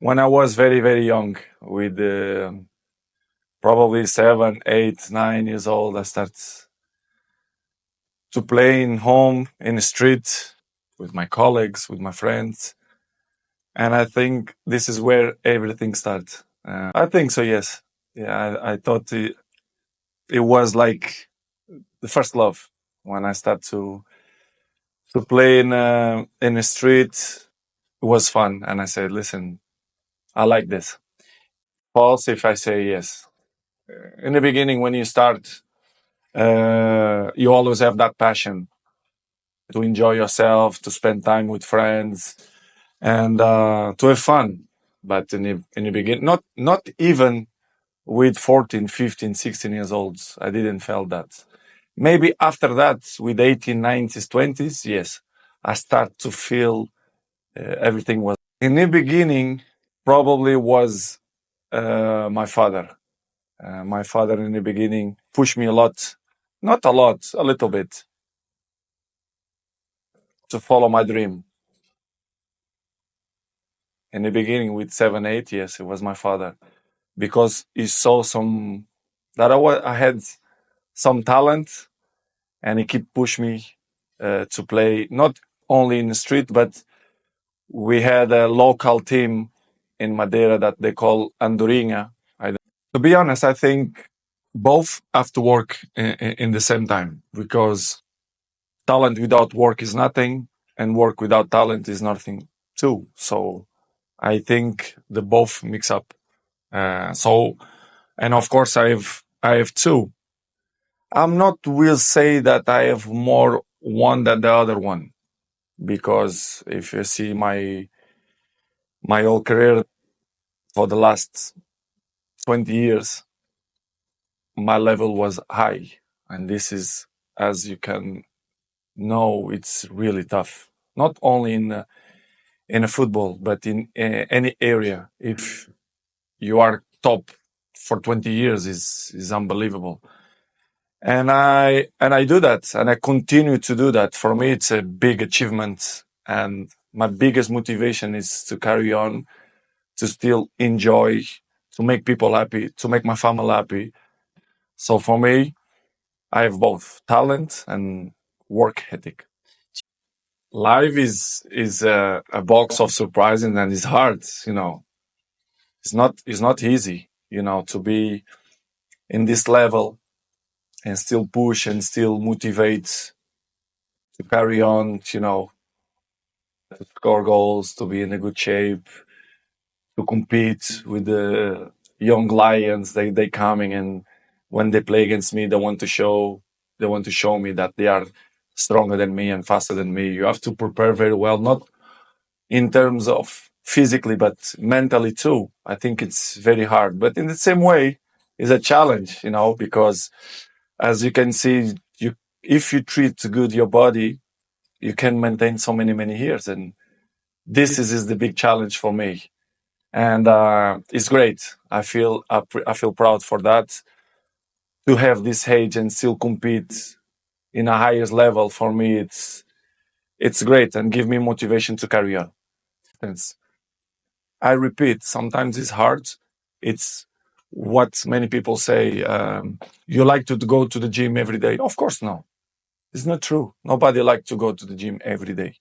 When I was very, very young, with probably 7, 8, 9 years old, I started to play in home, in the street, with my colleagues, with my friends. And I think this is where everything starts. I think so, yes. Yeah, I thought it was like the first love when I started to play in the street. It was fun. And I said, listen, I like this. False if I say yes. In the beginning, when you start, you always have that passion to enjoy yourself, to spend time with friends, and to have fun. But in the beginning, not even with 14, 15, 16 years olds, I didn't feel that. Maybe after that, with 18, 90s, 20s, yes, I start to feel everything was. In the beginning, probably was my father. My father in the beginning pushed me a lot, not a lot, a little bit, to follow my dream. In the beginning, with 7, 8, yes, it was my father because he saw that I had some talent, and he kept push me to play not only in the street, but we had a local team in Madeira that they call Andorinha. To be honest, I think both have to work in the same time, because talent without work is nothing, and work without talent is nothing too. So I think the both mix up. And of course, I have two. I'm not will say that I have more one than the other one, because if you see my whole career for the last 20 years, my level was high, and this is, as you can know, it's really tough. Not only in a football, but in any area. If you are top for 20 years, is unbelievable. And I do that, and I continue to do that. For me, it's a big achievement, and my biggest motivation is to carry on, to still enjoy, to make people happy, to make my family happy. So for me, I have both talent and work ethic. Life is a box of surprises, and it's hard. It's not easy. To be in this level and still push and still motivate to carry on. To score goals, to be in a good shape, to compete with the young lions. They coming, and when they play against me, they want to show me that they are stronger than me and faster than me. You have to prepare very well, not in terms of physically, but mentally too. I think it's very hard, but in the same way, it's a challenge, because as you can see, if you treat good your body, you can maintain so many years, and this is the big challenge for me. And it's great. I feel proud for that, to have this age and still compete in a highest level. For me, it's great and give me motivation to carry on. Thanks. I repeat, sometimes it's hard. It's what many people say. You like to go to the gym every day? Of course, no. It's not true. Nobody like to go to the gym every day,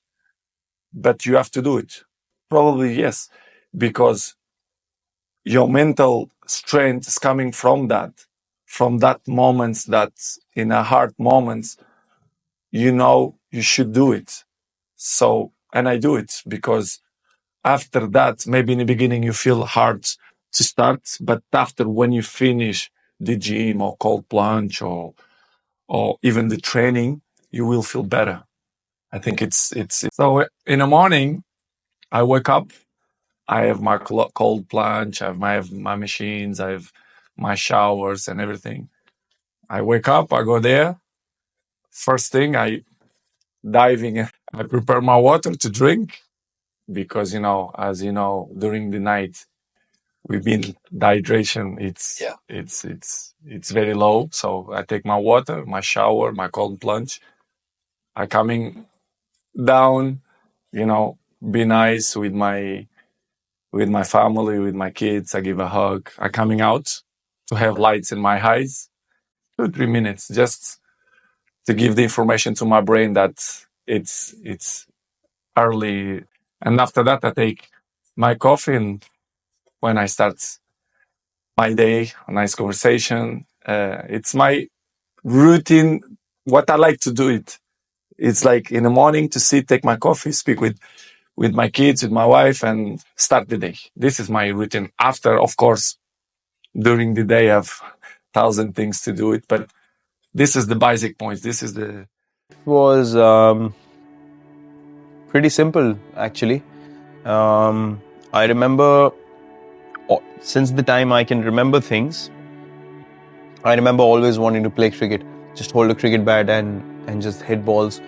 but you have to do it. Probably yes, because your mental strength is coming from that moments, that in a hard moments, you should do it. So, and I do it because after that, maybe in the beginning you feel hard to start, but after, when you finish the gym or cold plunge, or even the training, you will feel better. I think it's so. In the morning, I wake up, I have my cold plunge, I have my machines, I have my showers and everything. I wake up, I go there. First thing, I diving in. I prepare my water to drink, because as you know, during the night we've been dehydration. It's very low. So I take my water, my shower, my cold plunge. I coming down, be nice with with my family, with my kids. I give a hug. I'm coming out to have lights in my eyes. 2 3 minutes just to give the information to my brain that it's early. And after that, I take my coffee, and when I start my day, a nice conversation. It's my routine. What I like to do it's like in the morning to sit, take my coffee, speak with my kids, with my wife, and start the day. This is my routine. After, of course, during the day, I have thousand things to do it, but this is the basic points. This is the Was pretty simple, actually. I remember, since the time I can remember things, I remember always wanting to play cricket, just hold a cricket bat and just hit balls.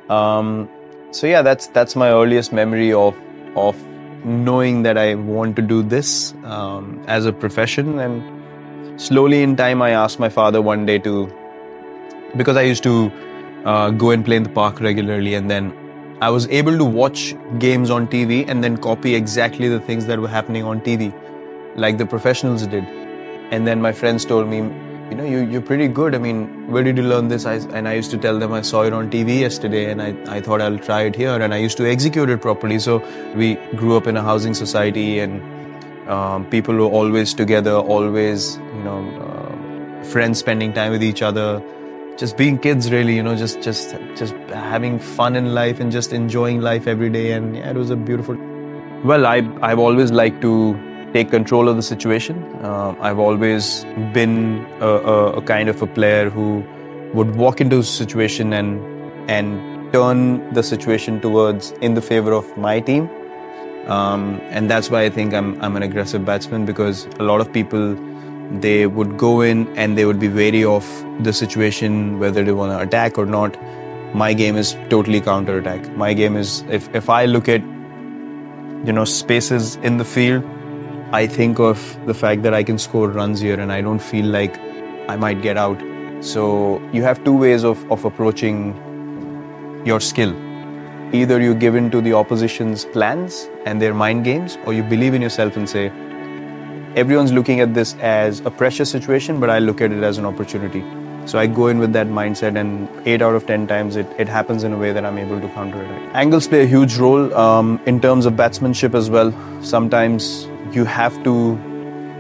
So yeah, that's my earliest memory of knowing that I want to do this as a profession. And slowly in time, I asked my father one day because I used to go and play in the park regularly, and then I was able to watch games on TV and then copy exactly the things that were happening on TV, like the professionals did. And then my friends told me, you're pretty good. I mean, where did you learn this? And I used to tell them I saw it on TV yesterday, and I thought I'll try it here. And I used to execute it properly. So we grew up in a housing society, and people were always together, always, friends spending time with each other, just being kids, really, just having fun in life and just enjoying life every day. And yeah, it was a beautiful. Well, I've always liked to take control of the situation. I've always been a kind of a player who would walk into a situation and turn the situation towards in the favor of my team. And that's why I think I'm an aggressive batsman, because a lot of people, they would go in and they would be wary of the situation, whether they want to attack or not. My game is totally counter-attack. My game is, if I look at spaces in the field, I think of the fact that I can score runs here and I don't feel like I might get out. So you have two ways of approaching your skill. Either you give in to the opposition's plans and their mind games, or you believe in yourself and say, everyone's looking at this as a pressure situation, but I look at it as an opportunity. So I go in with that mindset, and 8 out of 10 times it happens in a way that I'm able to counter-attack. Angles play a huge role in terms of batsmanship as well. Sometimes you have to.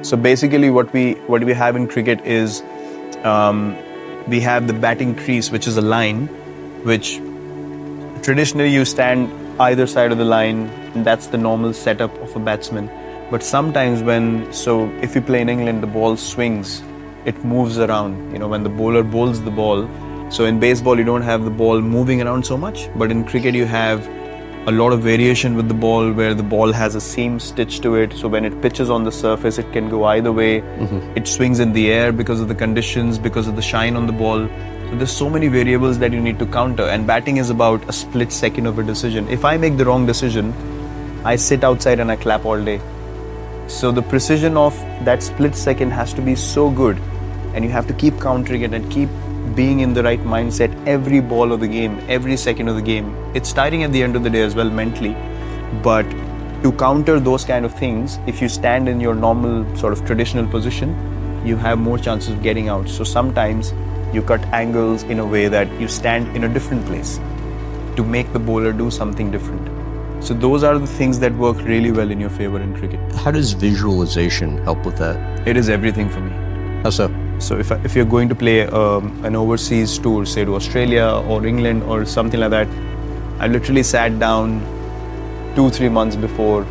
So basically, what we have in cricket is we have the batting crease, which is a line, which traditionally you stand either side of the line, and that's the normal setup of a batsman. But sometimes if you play in England, the ball swings, it moves around. When the bowler bowls the ball. So in baseball, you don't have the ball moving around so much, but in cricket, you have a lot of variation with the ball, where the ball has a seam stitched to it. So when it pitches on the surface, it can go either way. Mm-hmm. It swings in the air because of the conditions, because of the shine on the ball. So there's so many variables that you need to counter. And batting is about a split second of a decision. If I make the wrong decision, I sit outside and I clap all day. So the precision of that split second has to be so good. And you have to keep countering it and keep being in the right mindset every ball of the game, every second of the game. It's tiring at the end of the day as well mentally, but to counter those kind of things, if you stand in your normal sort of traditional position, you have more chances of getting out. So sometimes you cut angles in a way that you stand in a different place to make the bowler do something different. So those are the things that work really well in your favor in cricket. How does visualization help with that? It is everything for me. How so? So if you're going to play an overseas tour, say to Australia or England or something like that, I literally sat down 2-3 months before,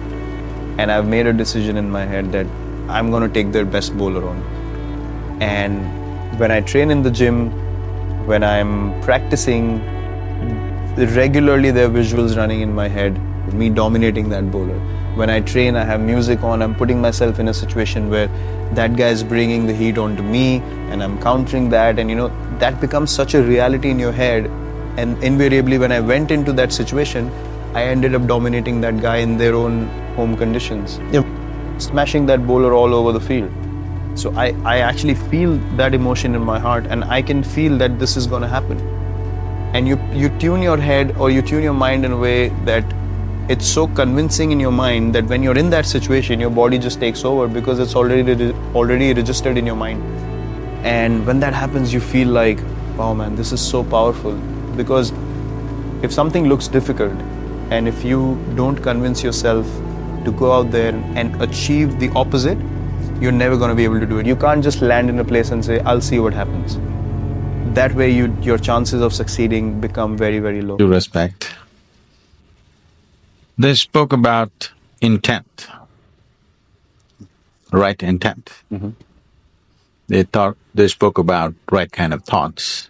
and I've made a decision in my head that I'm going to take their best bowler on. And when I train in the gym, when I'm practicing, regularly there are visuals running in my head, me dominating that bowler. When I train, I have music on, I'm putting myself in a situation where that guy is bringing the heat onto me and I'm countering that, and that becomes such a reality in your head. And invariably when I went into that situation, I ended up dominating that guy in their own home conditions. Yep. Smashing that bowler all over the field. So I actually feel that emotion in my heart, and I can feel that this is going to happen. And you tune your head or you tune your mind in a way that it's so convincing in your mind that when you're in that situation, your body just takes over because it's already registered in your mind. And when that happens, you feel like, wow, man, this is so powerful. Because if something looks difficult, and if you don't convince yourself to go out there and achieve the opposite, you're never going to be able to do it. You can't just land in a place and say, I'll see what happens. That way, your chances of succeeding become very, very low. Due respect. They spoke about intent, right intent. They spoke about right kind of thoughts,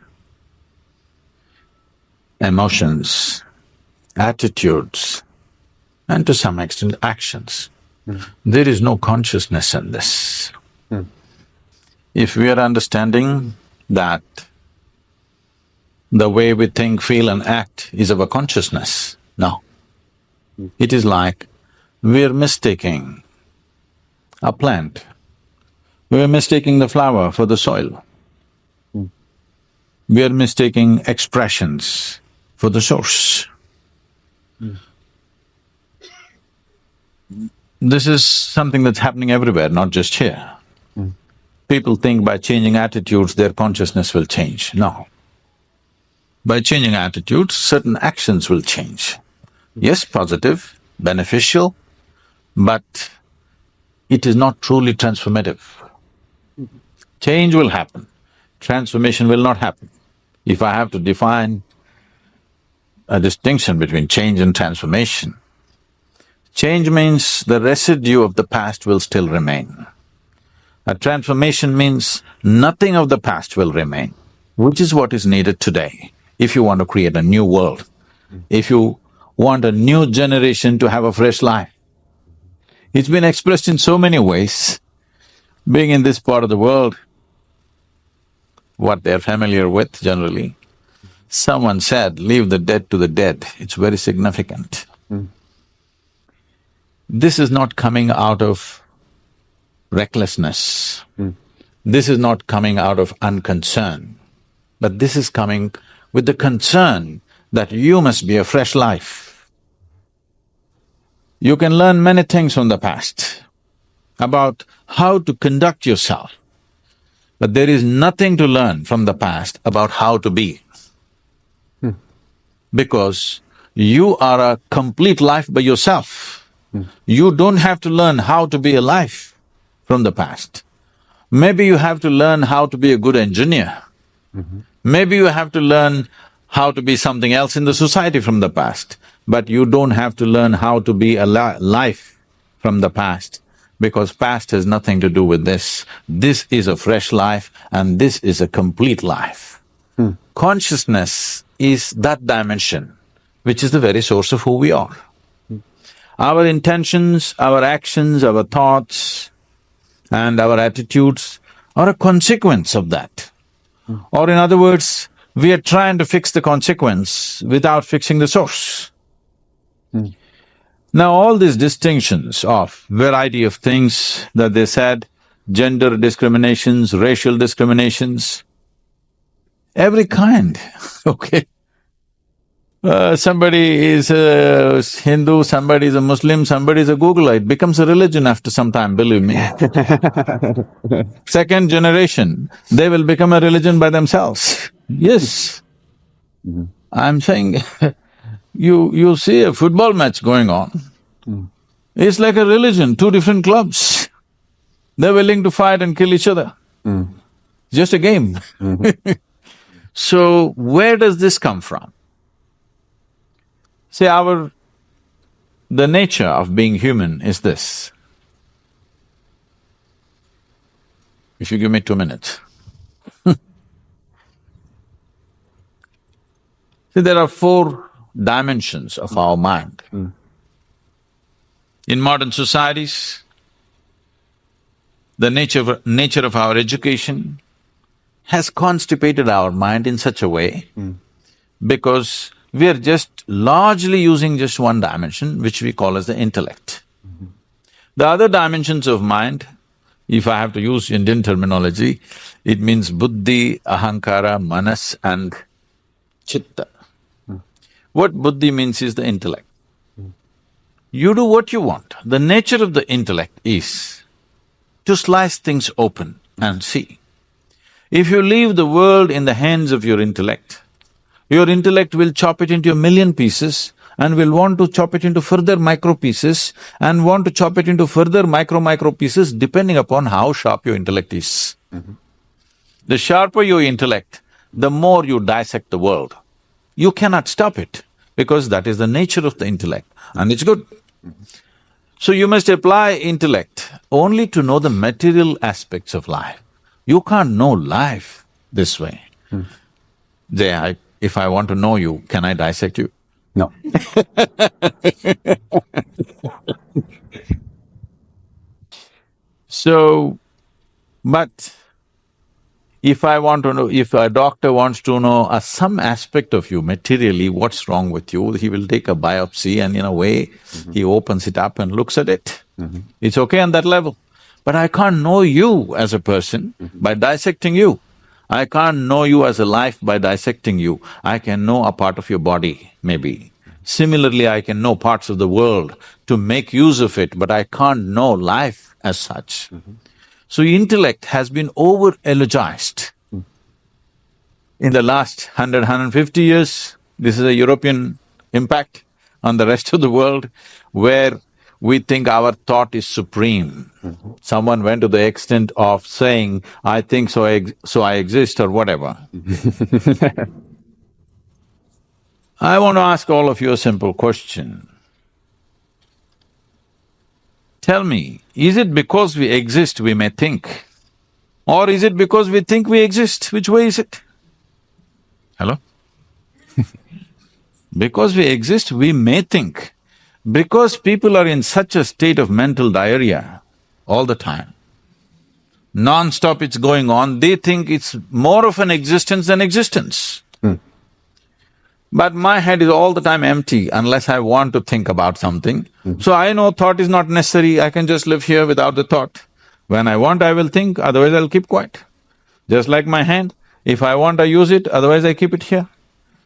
emotions, attitudes, and to some extent actions. There is no consciousness in this. If we are understanding that the way we think, feel and act is our consciousness, no. It is like we're mistaking a plant, we're mistaking the flower for the soil. We are mistaking expressions for the source. This is something that's happening everywhere, not just here. People think by changing attitudes, their consciousness will change. No. By changing attitudes, certain actions will change. Yes, positive, beneficial, but it is not truly transformative. Change will happen, transformation will not happen. If I have to define a distinction between change and transformation, change means the residue of the past will still remain. A transformation means nothing of the past will remain, which is what is needed today if you want to create a new world, if you want a new generation to have a fresh life. It's been expressed in so many ways. Being in this part of the world, what they're familiar with generally, someone said, leave the dead to the dead. It's very significant. This is not coming out of recklessness. This is not coming out of unconcern, but this is coming with the concern that you must be a fresh life. You can learn many things from the past about how to conduct yourself, but there is nothing to learn from the past about how to be. Because you are a complete life by yourself. You don't have to learn how to be alive from the past. Maybe you have to learn how to be a good engineer. Maybe you have to learn how to be something else in the society from the past, but you don't have to learn how to be a life from the past, because past has nothing to do with this. This is a fresh life and this is a complete life. Consciousness is that dimension, which is the very source of who we are. Our intentions, our actions, our thoughts and our attitudes are a consequence of that. Or in other words, we are trying to fix the consequence without fixing the source. Now all these distinctions of variety of things that they said, gender discriminations, racial discriminations, every kind, okay? Somebody is a Hindu, somebody is a Muslim, somebody is a Googler. It becomes a religion after some time, believe me. Second generation, they will become a religion by themselves. Yes. I'm saying, you see a football match going on, it's like a religion, two different clubs. They're willing to fight and kill each other. Just a game. So, where does this come from? See, the nature of being human is this. If you give me 2 minutes. See, there are 4 dimensions of our mind. In modern societies, the nature of our education has constipated our mind in such a way because we are just largely using just one dimension, which we call as the intellect. The other dimensions of mind, if I have to use Indian terminology, it means buddhi, ahankara, manas and chitta. What buddhi means is the intellect. You do what you want. The nature of the intellect is to slice things open and see. If you leave the world in the hands of your intellect will chop it into a million pieces and will want to chop it into further micro pieces and want to chop it into further micro pieces depending upon how sharp your intellect is. The sharper your intellect, the more you dissect the world. You cannot stop it because that is the nature of the intellect and it's good. So you must apply intellect only to know the material aspects of life. You can't know life this way. Jay, if I want to know you, can I dissect you? No. So, but if I want to know, if a doctor wants to know some aspect of you materially, what's wrong with you, he will take a biopsy and in a way, he opens it up and looks at it. It's okay on that level. But I can't know you as a person by dissecting you. I can't know you as a life by dissecting you. I can know a part of your body, maybe. Similarly, I can know parts of the world to make use of it, but I can't know life as such. So intellect has been over-eulogized. In the last 150 years, this is a European impact on the rest of the world, where we think our thought is supreme. Someone went to the extent of saying, I think so, so I exist or whatever. I want to ask all of you a simple question. Tell me, is it because we exist we may think? Or is it because we think we exist? Which way is it? Hello? Because we exist, we may think. Because people are in such a state of mental diarrhea all the time, non-stop it's going on, they think it's more of an existence than existence. But my head is all the time empty unless I want to think about something. So I know thought is not necessary, I can just live here without the thought. When I want, I will think, otherwise I'll keep quiet. Just like my hand, if I want, I use it, otherwise I keep it here.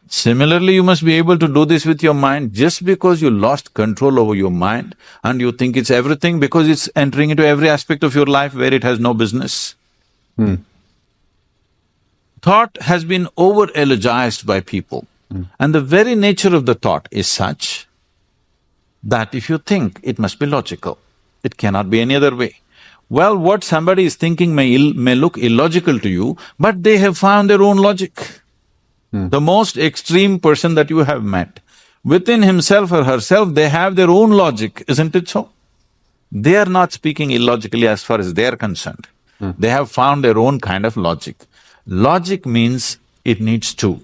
Similarly, you must be able to do this with your mind. Just because you lost control over your mind and you think it's everything because it's entering into every aspect of your life where it has no business. Thought has been over-eulogized by people. And the very nature of the thought is such that if you think, it must be logical. It cannot be any other way. Well, what somebody is thinking may look illogical to you, but they have found their own logic. The most extreme person that you have met, within himself or herself, they have their own logic, isn't it so? They are not speaking illogically as far as they are concerned. They have found their own kind of logic. Logic means it needs two.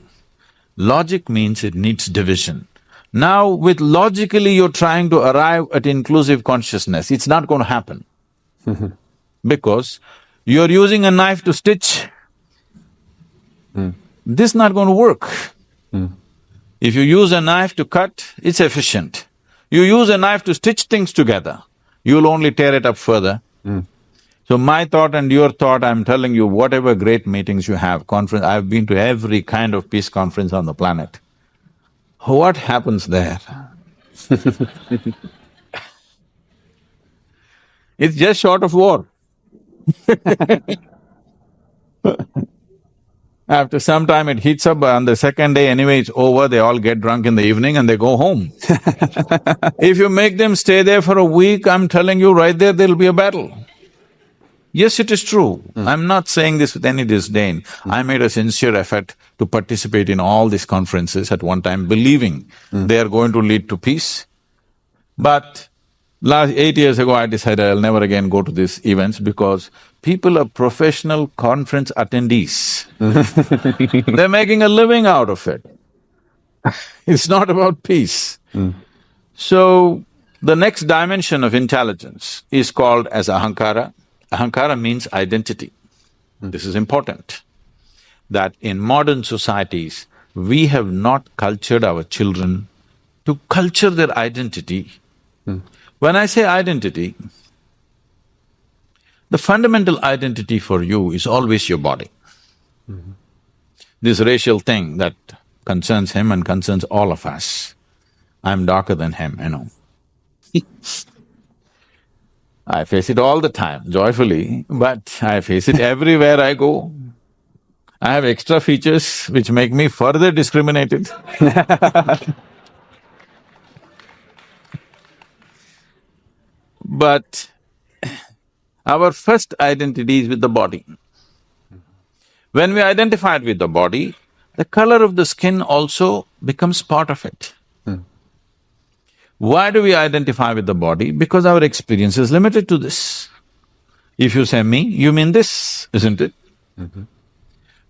Logic means it needs division. Now, with logically you're trying to arrive at inclusive consciousness, it's not going to happen. Because you're using a knife to stitch. This is not going to work. If you use a knife to cut, it's efficient. You use a knife to stitch things together, you'll only tear it up further. So my thought and your thought, I'm telling you, whatever great meetings you have, conference, I've been to every kind of peace conference on the planet. What happens there? It's just short of war. After some time it heats up, on the second day anyway it's over, they all get drunk in the evening and they go home. If you make them stay there for a week, I'm telling you right there'll be a battle. Yes, it is true. I'm not saying this with any disdain. I made a sincere effort to participate in all these conferences at one time, believing they are going to lead to peace. But last 8 years ago, I decided I'll never again go to these events because people are professional conference attendees. They're making a living out of it. It's not about peace. So, the next dimension of intelligence is called as ahankara. Ahankara means identity. This is important, that in modern societies, we have not cultured our children to culture their identity. When I say identity, the fundamental identity for you is always your body. This racial thing that concerns him and concerns all of us. I'm darker than him, I face it all the time, joyfully, but I face it everywhere I go. I have extra features which make me further discriminated. But our first identity is with the body. When we identified with the body, the color of the skin also becomes part of it. Why do we identify with the body? Because our experience is limited to this. If you say me, you mean this, isn't it?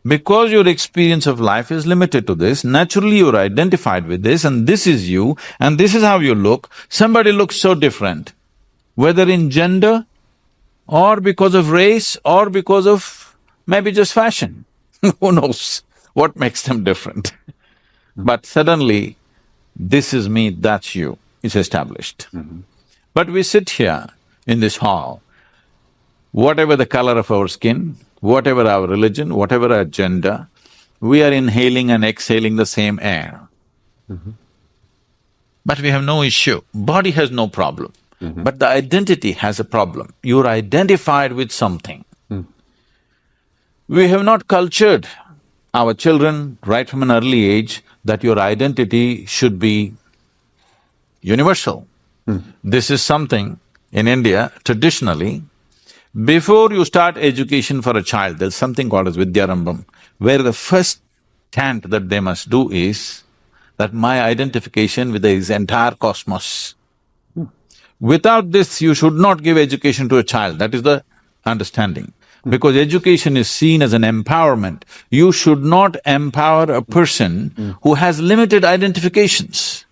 Because your experience of life is limited to this, naturally you're identified with this and this is you and this is how you look. Somebody looks so different, whether in gender or because of race or because of maybe just fashion. Who knows what makes them different? But suddenly, this is me, that's you, it's established. But we sit here in this hall, whatever the color of our skin, whatever our religion, whatever our gender, we are inhaling and exhaling the same air. But we have no issue. Body has no problem. But the identity has a problem. You're identified with something. We have not cultured our children right from an early age that your identity should be universal. This is something in India, traditionally, before you start education for a child, there's something called as Vidyarambham, where the first chant that they must do is that my identification with the entire cosmos. Without this, you should not give education to a child, that is the understanding. Because education is seen as an empowerment. You should not empower a person who has limited identifications.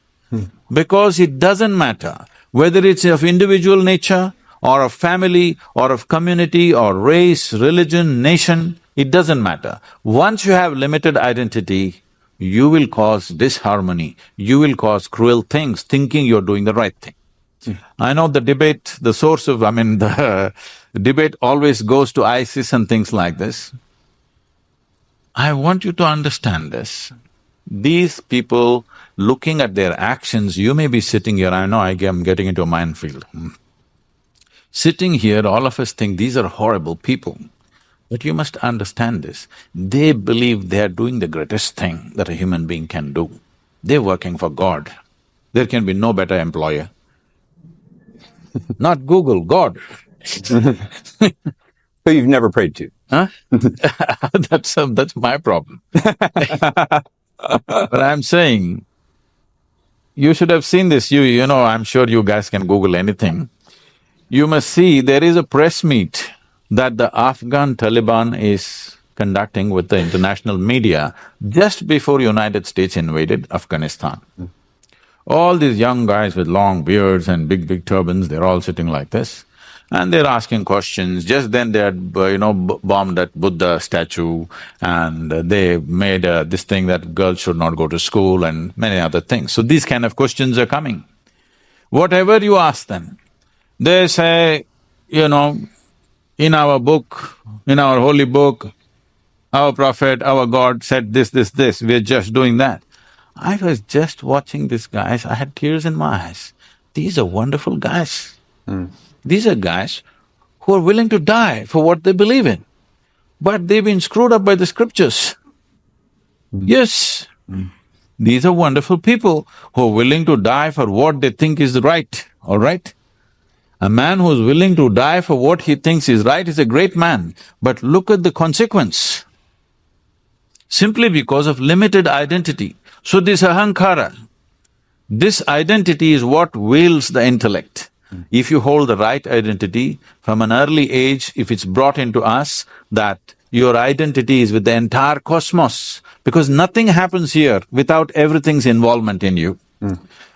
Because it doesn't matter whether it's of individual nature or of family or of community or race, religion, nation, it doesn't matter. Once you have limited identity, you will cause disharmony, you will cause cruel things, thinking you're doing the right thing. I know the debate, the source of… the debate always goes to ISIS and things like this. I want you to understand this. These people, looking at their actions, you may be sitting here, I know I'm getting into a minefield. Sitting here, all of us think these are horrible people. But you must understand this, they believe they are doing the greatest thing that a human being can do. They're working for God. There can be no better employer. Not Google, God. Who you've never prayed to. Huh? That's my problem. But I'm saying, you should have seen this, you know, I'm sure you guys can Google anything. You must see there is a press meet that the Afghan Taliban is conducting with the international media just before United States invaded Afghanistan. All these young guys with long beards and big turbans, they're all sitting like this. And they're asking questions. Just then they had, bombed that Buddha statue and they made this thing that girls should not go to school and many other things. So these kind of questions are coming. Whatever you ask them, they say, in our book, in our holy book, our prophet, our God said this, we're just doing that. I was just watching these guys, I had tears in my eyes. These are wonderful guys. These are guys who are willing to die for what they believe in. But they've been screwed up by the scriptures. Yes, these are wonderful people who are willing to die for what they think is right, all right? A man who's willing to die for what he thinks is right is a great man, but look at the consequence. Simply because of limited identity. So this ahankara, this identity is what wields the intellect. If you hold the right identity, from an early age, if it's brought into us that your identity is with the entire cosmos, because nothing happens here without everything's involvement in you.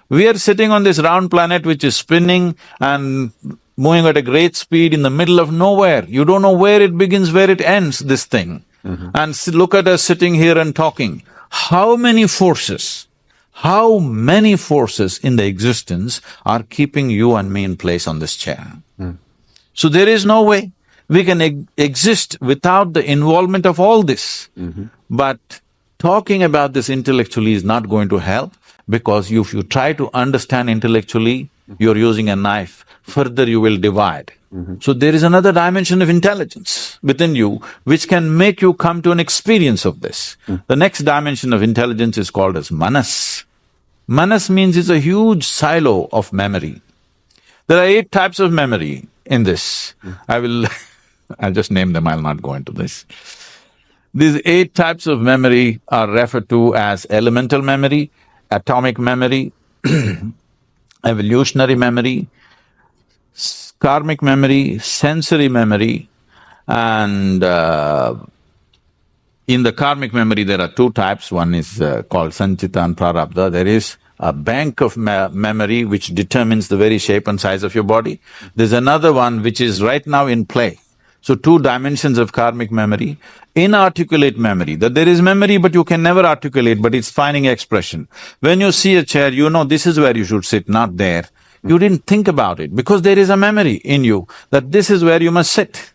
We are sitting on this round planet which is spinning and moving at a great speed in the middle of nowhere. You don't know where it begins, where it ends, this thing. And look at us sitting here and talking. How many forces in the existence are keeping you and me in place on this chair? So there is no way we can exist without the involvement of all this. But talking about this intellectually is not going to help, because if you try to understand intellectually, you're using a knife, further you will divide. So there is another dimension of intelligence within you which can make you come to an experience of this. The next dimension of intelligence is called as manas. Manas means it's a huge silo of memory. There are 8 types of memory in this. I'll just name them, I'll not go into this. These 8 types of memory are referred to as elemental memory, atomic memory, evolutionary memory, karmic memory, sensory memory, and in the karmic memory there are 2 types. One is called sanchita and prarabdha. There is a bank of memory which determines the very shape and size of your body. There's another one which is right now in play. So 2 dimensions of karmic memory. Inarticulate memory, that there is memory but you can never articulate, but it's finding expression. When you see a chair, you know this is where you should sit, not there. You didn't think about it because there is a memory in you that this is where you must sit.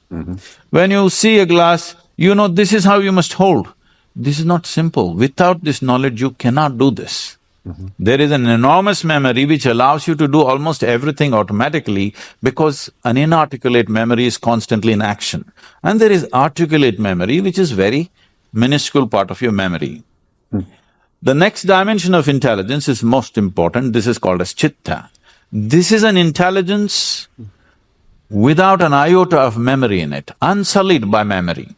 When you see a glass, you know this is how you must hold. This is not simple. Without this knowledge, you cannot do this. There is an enormous memory which allows you to do almost everything automatically because an inarticulate memory is constantly in action. And there is articulate memory which is very minuscule part of your memory. The next dimension of intelligence is most important. This is called as chitta. This is an intelligence without an iota of memory in it, unsullied by memory.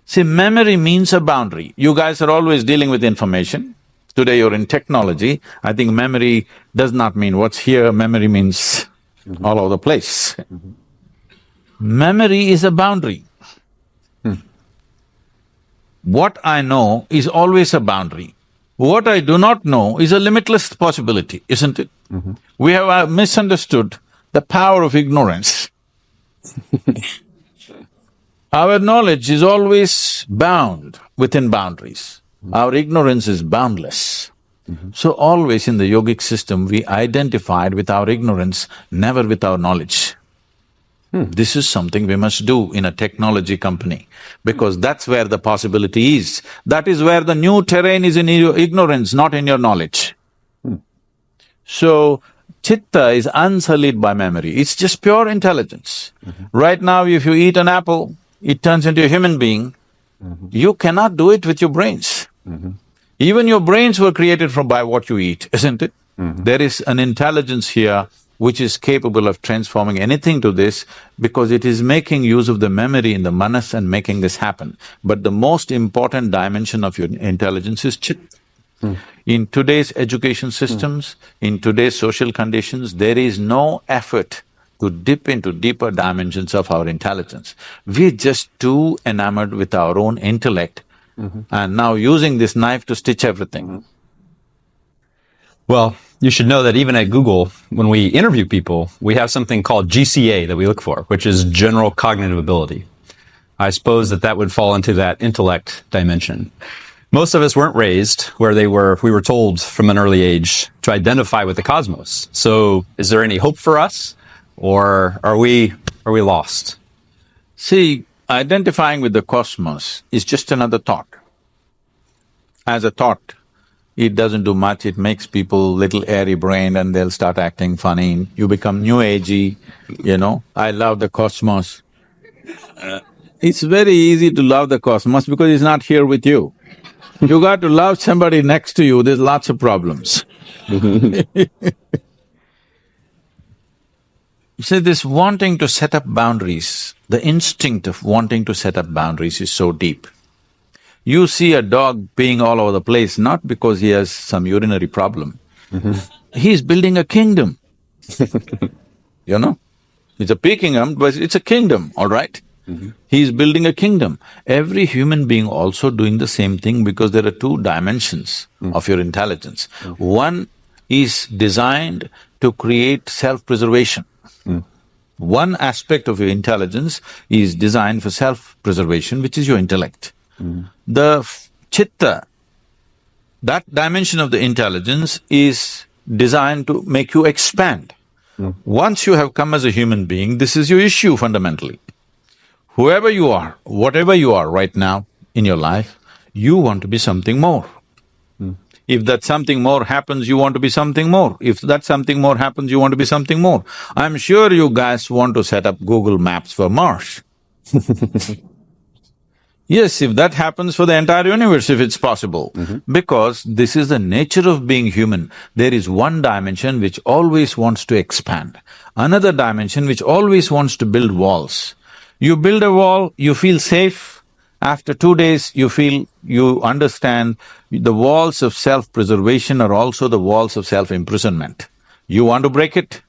See, memory means a boundary. You guys are always dealing with information. Today you're in technology. I think memory does not mean what's here, memory means all over the place. Memory is a boundary. What I know is always a boundary. What I do not know is a limitless possibility, isn't it? We have misunderstood the power of ignorance. Our knowledge is always bound within boundaries. Our ignorance is boundless. So always in the yogic system, we identified with our ignorance, never with our knowledge. This is something we must do in a technology company, because that's where the possibility is. That is where the new terrain is, in your ignorance, not in your knowledge. So, chitta is unsullied by memory, it's just pure intelligence. Right now, if you eat an apple, it turns into a human being. You cannot do it with your brains. Even your brains were created by what you eat, isn't it? There is an intelligence here which is capable of transforming anything to this, because it is making use of the memory in the manas and making this happen. But the most important dimension of your intelligence is chitta. In today's education systems, in today's social conditions, there is no effort to dip into deeper dimensions of our intelligence. We're just too enamored with our own intellect and now using this knife to stitch everything. Well, you should know that even at Google, when we interview people, we have something called GCA that we look for, which is general cognitive ability. I suppose that would fall into that intellect dimension. Most of us weren't raised where we were told from an early age to identify with the cosmos. So is there any hope for us, or are we lost? See, identifying with the cosmos is just another thought. As a thought, it doesn't do much, it makes people little airy-brained and they'll start acting funny. You become new agey, I love the cosmos. It's very easy to love the cosmos because it's not here with you. You got to love somebody next to you, there's lots of problems. See, this wanting to set up boundaries, the instinct of wanting to set up boundaries is so deep. You see a dog peeing all over the place, not because he has some urinary problem. He's building a kingdom. It's a pea kingdom, but it's a kingdom, all right? He's building a kingdom. Every human being also doing the same thing, because there are 2 dimensions of your intelligence. One is designed to create self-preservation. One aspect of your intelligence is designed for self-preservation, which is your intellect. The chitta, that dimension of the intelligence is designed to make you expand. Once you have come as a human being, this is your issue fundamentally. Whoever you are, whatever you are right now in your life, you want to be something more. If that something more happens, you want to be something more. If that something more happens, you want to be something more. I'm sure you guys want to set up Google Maps for Mars. Yes, if that happens for the entire universe, if it's possible. Because this is the nature of being human. There is one dimension which always wants to expand, another dimension which always wants to build walls. You build a wall, you feel safe. After 2 days, you understand the walls of self-preservation are also the walls of self-imprisonment. You want to break it?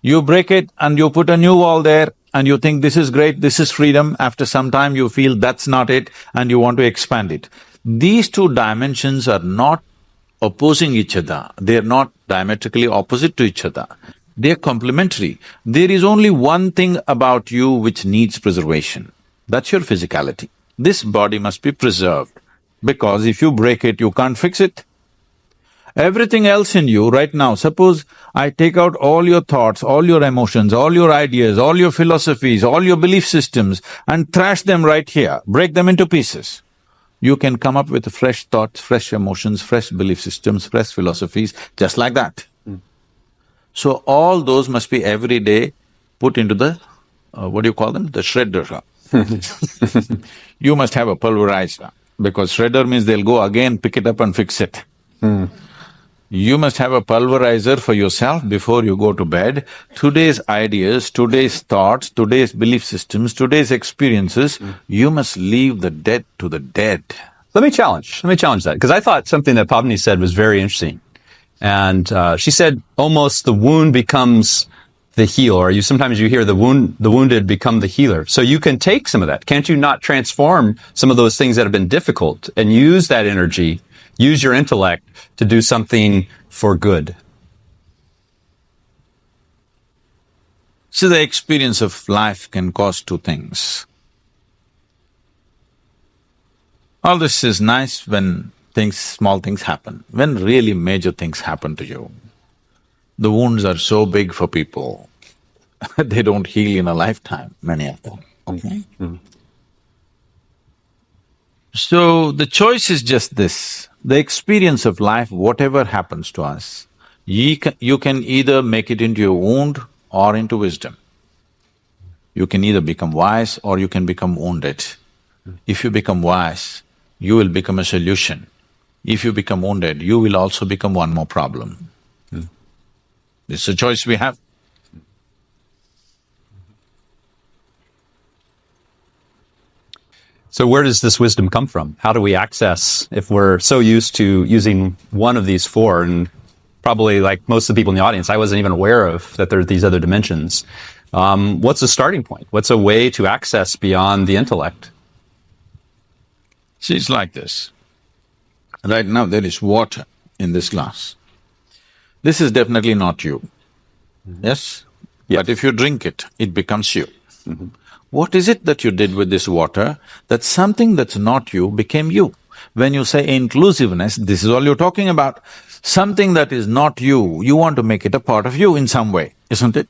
You break it and you put a new wall there and you think this is great, this is freedom. After some time you feel that's not it and you want to expand it. These two dimensions are not opposing each other, they are not diametrically opposite to each other. They are complementary. There is only one thing about you which needs preservation, that's your physicality. This body must be preserved, because if you break it, you can't fix it. Everything else in you right now, suppose I take out all your thoughts, all your emotions, all your ideas, all your philosophies, all your belief systems and thrash them right here, break them into pieces. You can come up with fresh thoughts, fresh emotions, fresh belief systems, fresh philosophies, just like that. So all those must be every day put into the, what do you call them? The shredder. You must have a pulverizer, because shredder means they'll go again, pick it up and fix it. You must have a pulverizer for yourself before you go to bed. Today's ideas, today's thoughts, today's belief systems, today's experiences, you must leave the dead to the dead. Let me challenge that, because I thought something that Pavni said was very interesting. And she said almost the wound becomes the healer. Sometimes you hear the wounded become the healer. So you can take some of that. Can't you not transform some of those things that have been difficult and use that energy, use your intellect to do something for good? So the experience of life can cause two things. All this is nice when small things happen. When really major things happen to you, the wounds are so big for people, they don't heal in a lifetime, many of them, okay? So the choice is just this, the experience of life, whatever happens to us, you can either make it into your wound or into wisdom. You can either become wise or you can become wounded. If you become wise, you will become a solution. If you become wounded, you will also become one more problem. It's a choice we have. So where does this wisdom come from? How do we access, if we're so used to using one of these four, and probably like most of the people in the audience, I wasn't even aware of that there are these other dimensions. What's a starting point? What's a way to access beyond the intellect? See, it's like this. Right now there is water in this glass. This is definitely not you, yes? But if you drink it, it becomes you. What is it that you did with this water that something that's not you became you? When you say inclusiveness, this is all you're talking about. Something that is not you, you want to make it a part of you in some way, isn't it?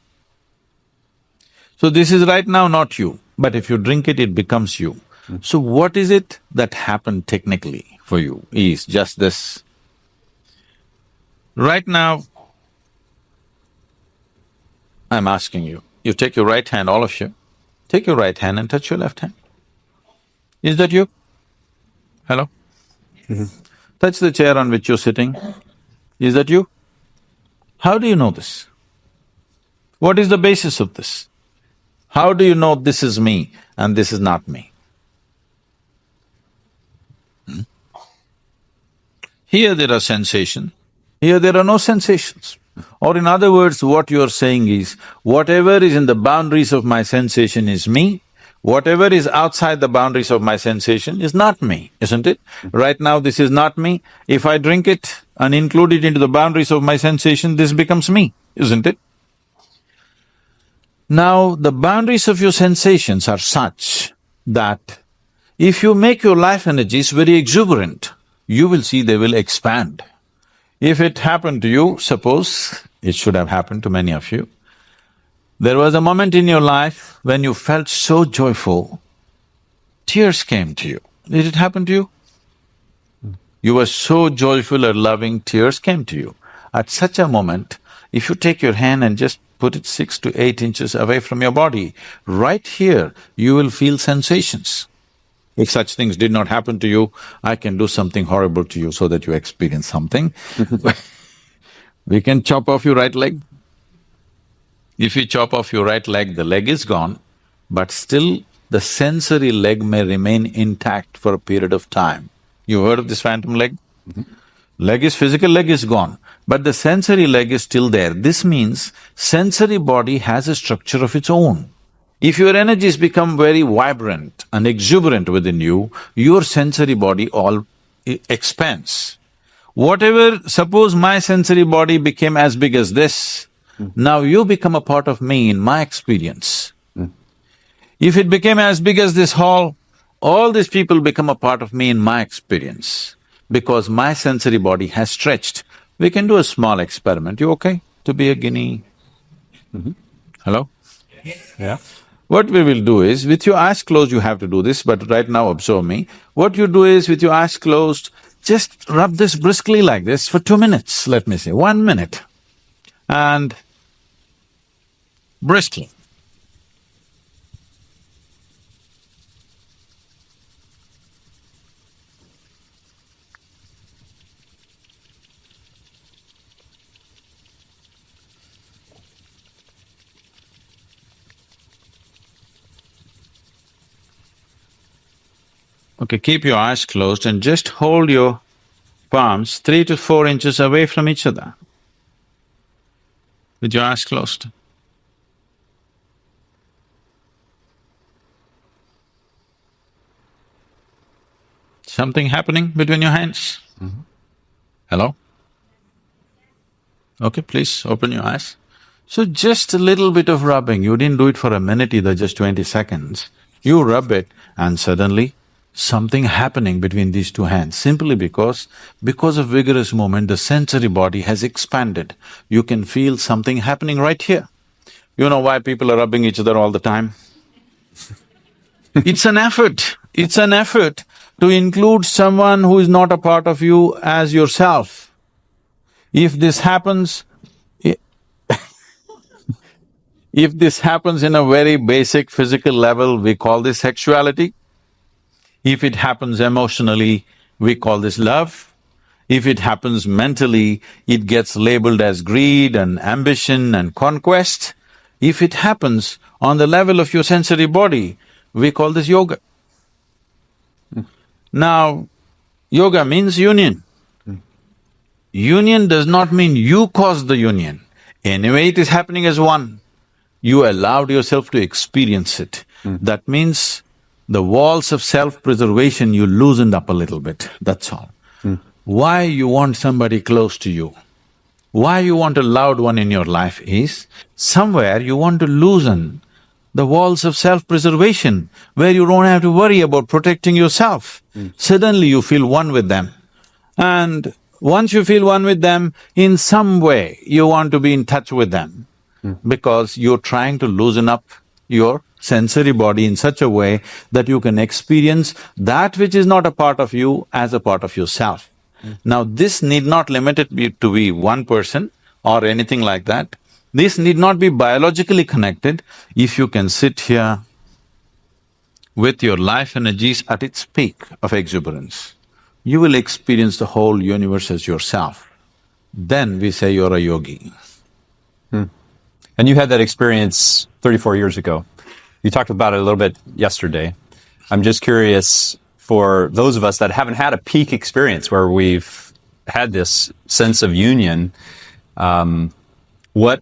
So this is right now not you, but if you drink it, it becomes you. So what is it that happened technically for you is just this. Right now, I'm asking you, you take your right hand, all of you, take your right hand and touch your left hand. Is that you? Hello? Touch the chair on which you're sitting. Is that you? How do you know this? What is the basis of this? How do you know this is me and this is not me? Here there are sensations, here there are no sensations. Or in other words, what you're saying is, whatever is in the boundaries of my sensation is me, whatever is outside the boundaries of my sensation is not me, isn't it? Right now this is not me, if I drink it and include it into the boundaries of my sensation, this becomes me, isn't it? Now, the boundaries of your sensations are such that if you make your life energies very exuberant, you will see they will expand. If it happened to you, suppose, it should have happened to many of you, there was a moment in your life when you felt so joyful, tears came to you. Did it happen to you? You were so joyful or loving, tears came to you. At such a moment, if you take your hand and just put it 6 to 8 inches away from your body, right here, you will feel sensations. If such things did not happen to you, I can do something horrible to you so that you experience something. We can chop off your right leg. If you chop off your right leg, the leg is gone, but still the sensory leg may remain intact for a period of time. You heard of this phantom leg? Leg is physical, leg is gone, but the sensory leg is still there. This means sensory body has a structure of its own. If your energies become very vibrant and exuberant within you, your sensory body all expands. Whatever… suppose my sensory body became as big as this, now you become a part of me in my experience. If it became as big as this hall, all these people become a part of me in my experience, because my sensory body has stretched. We can do a small experiment. You okay to be a guinea? Hello? Yeah. What we will do is, with your eyes closed you have to do this, but right now observe me. What you do is, with your eyes closed, just rub this briskly like this for 2 minutes, let me say, 1 minute. And briskly. Okay, keep your eyes closed and just hold your palms 3 to 4 inches away from each other with your eyes closed. Something happening between your hands? Hello? Okay, please open your eyes. So just a little bit of rubbing, you didn't do it for a minute either, just 20 seconds. You rub it and suddenly something happening between these two hands, simply because of vigorous movement, the sensory body has expanded. You can feel something happening right here. You know why people are rubbing each other all the time? It's an effort. It's an effort to include someone who is not a part of you as yourself. If this happens, if this happens in a very basic physical level, we call this sexuality. If it happens emotionally, we call this love. If it happens mentally, it gets labeled as greed and ambition and conquest. If it happens on the level of your sensory body, we call this yoga. Now, yoga means union. Union does not mean you caused the union. Anyway, it is happening as one. You allowed yourself to experience it. That means the walls of self-preservation you loosened up a little bit, that's all. Why you want somebody close to you, why you want a loved one in your life is, somewhere you want to loosen the walls of self-preservation, where you don't have to worry about protecting yourself. Suddenly you feel one with them. And once you feel one with them, in some way you want to be in touch with them, because you're trying to loosen up your sensory body in such a way that you can experience that which is not a part of you as a part of yourself. Now, this need not limit it to be one person or anything like that. This need not be biologically connected. If you can sit here with your life energies at its peak of exuberance, you will experience the whole universe as yourself. Then we say you're a yogi. And you had that experience 34 years ago. You talked about it a little bit yesterday. I'm just curious, for those of us that haven't had a peak experience where we've had this sense of union, what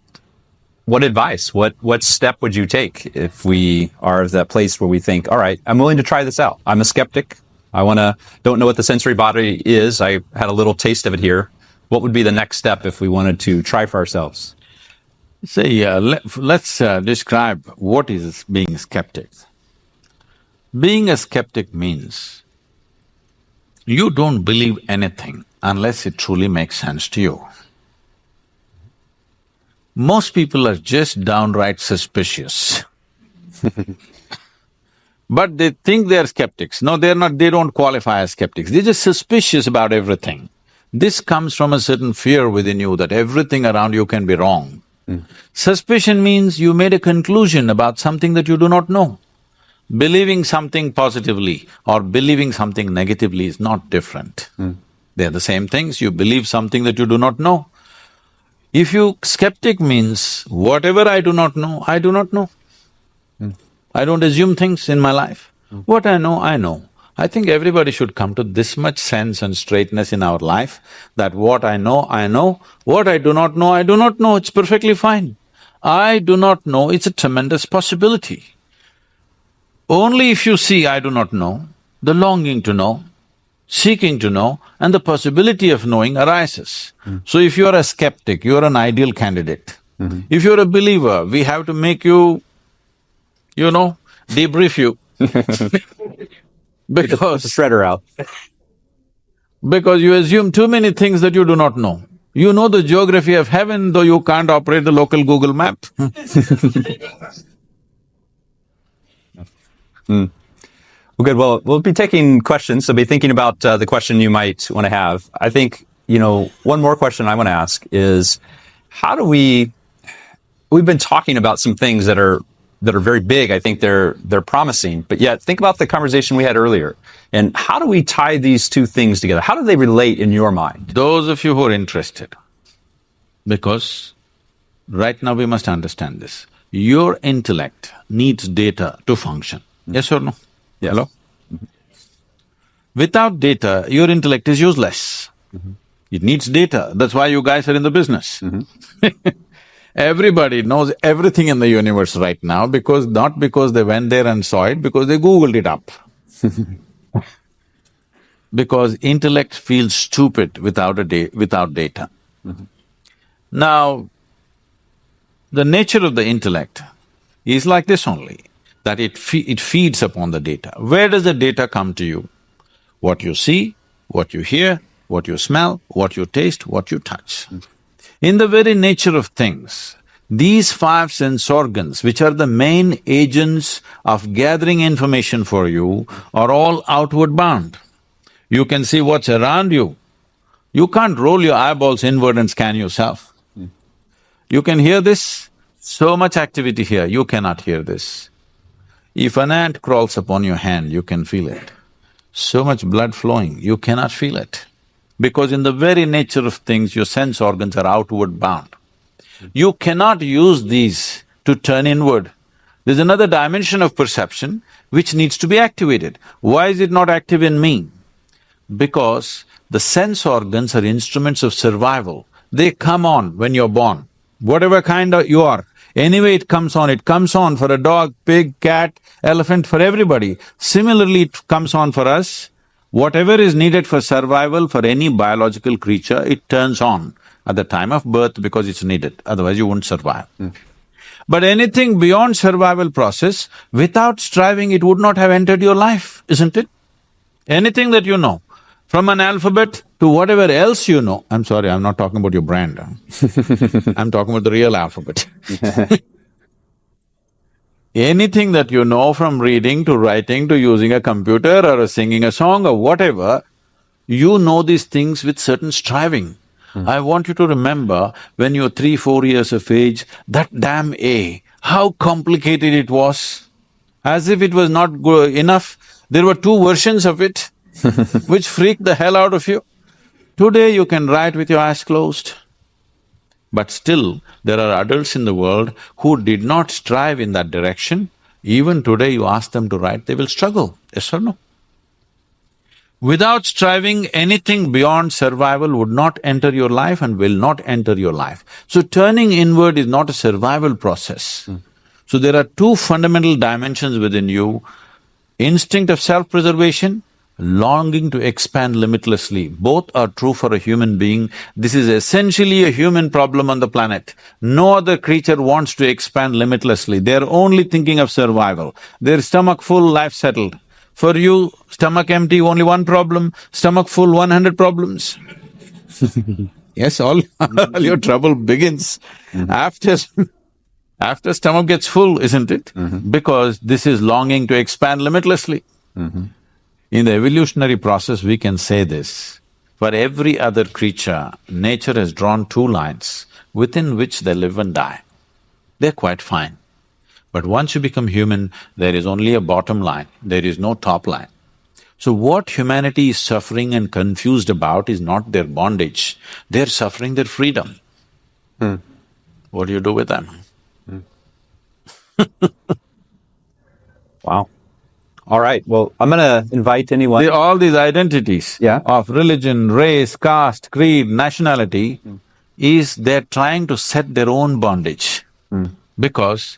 advice, what step would you take if we are at that place where we think, all right, I'm willing to try this out. I'm a skeptic. Don't know what the sensory body is. I had a little taste of it here. What would be the next step if we wanted to try for ourselves? Let's describe what is being a skeptic. Being a skeptic means you don't believe anything unless it truly makes sense to you. Most people are just downright suspicious. But they think they're skeptics. No, they're not, they don't qualify as skeptics. They're just suspicious about everything. This comes from a certain fear within you that everything around you can be wrong. Suspicion means you made a conclusion about something that you do not know. Believing something positively or believing something negatively is not different. They're the same things. You believe something that you do not know. If you… skeptic means whatever I do not know, I do not know. I don't assume things in my life. What I know, I know. I think everybody should come to this much sense and straightness in our life that what I know, I know. What I do not know, I do not know. It's perfectly fine. I do not know, it's a tremendous possibility. Only if you see I do not know, the longing to know, seeking to know, and the possibility of knowing arises. So if you're a skeptic, you're an ideal candidate. If you're a believer, we have to make you, debrief you. Because… the shredder out. Because you assume too many things that you do not know. You know the geography of heaven, though you can't operate the local Google map. Well, good. Well, we'll be taking questions, so be thinking about the question you might want to have. I think, one more question I want to ask is, how do we've been talking about some things that are very big. I think they're promising, but yet think about the conversation we had earlier. And how do we tie these two things together? How do they relate in your mind? Those of you who are interested, because right now we must understand this. Your intellect needs data to function. Yes or no? Yes. Hello? Without data, your intellect is useless. It needs data, that's why you guys are in the business. Everybody knows everything in the universe right now not because they went there and saw it, because they Googled it up. Because intellect feels stupid without data. Now, the nature of the intellect is like this only, that it feeds upon the data. Where does the data come to you? What you see, what you hear, what you smell, what you taste, what you touch. In the very nature of things, these five sense organs, which are the main agents of gathering information for you, are all outward bound. You can see what's around you. You can't roll your eyeballs inward and scan yourself. You can hear this, so much activity here, you cannot hear this. If an ant crawls upon your hand, you can feel it. So much blood flowing, you cannot feel it. Because in the very nature of things, your sense organs are outward bound. You cannot use these to turn inward. There's another dimension of perception which needs to be activated. Why is it not active in me? Because the sense organs are instruments of survival. They come on when you're born, whatever kind you are. Anyway it comes on for a dog, pig, cat, elephant, for everybody. Similarly, it comes on for us. Whatever is needed for survival for any biological creature, it turns on at the time of birth because it's needed, otherwise you wouldn't survive. But anything beyond survival process, without striving, it would not have entered your life, isn't it? Anything that you know, from an alphabet to whatever else you know, I'm sorry, I'm not talking about your brand, I'm talking about the real alphabet. Anything that you know, from reading to writing to using a computer or singing a song or whatever, you know these things with certain striving. I want you to remember when you're 3, 4 years of age, that damn A, how complicated it was. As if it was not good enough, there were 2 versions of it which freaked the hell out of you. Today you can write with your eyes closed. But still, there are adults in the world who did not strive in that direction. Even today you ask them to write, they will struggle, yes or no? Without striving, anything beyond survival would not enter your life and will not enter your life. So turning inward is not a survival process. So there are 2 fundamental dimensions within you: instinct of self-preservation, longing to expand limitlessly. Both are true for a human being. This is essentially a human problem on the planet. No other creature wants to expand limitlessly. They're only thinking of survival. Their stomach full, life settled. For you, stomach empty, only 1 problem, stomach full, 100 problems. Yes, all your trouble begins after After stomach gets full, isn't it? Because this is longing to expand limitlessly. In the evolutionary process, we can say this. For every other creature, nature has drawn two lines within which they live and die. They're quite fine. But once you become human, there is only a bottom line, there is no top line. So what humanity is suffering and confused about is not their bondage, they're suffering their freedom. What do you do with them? Wow. All right. Well, I'm going to invite anyone. All these identities of religion, race, caste, creed, nationality is they're trying to set their own bondage. Because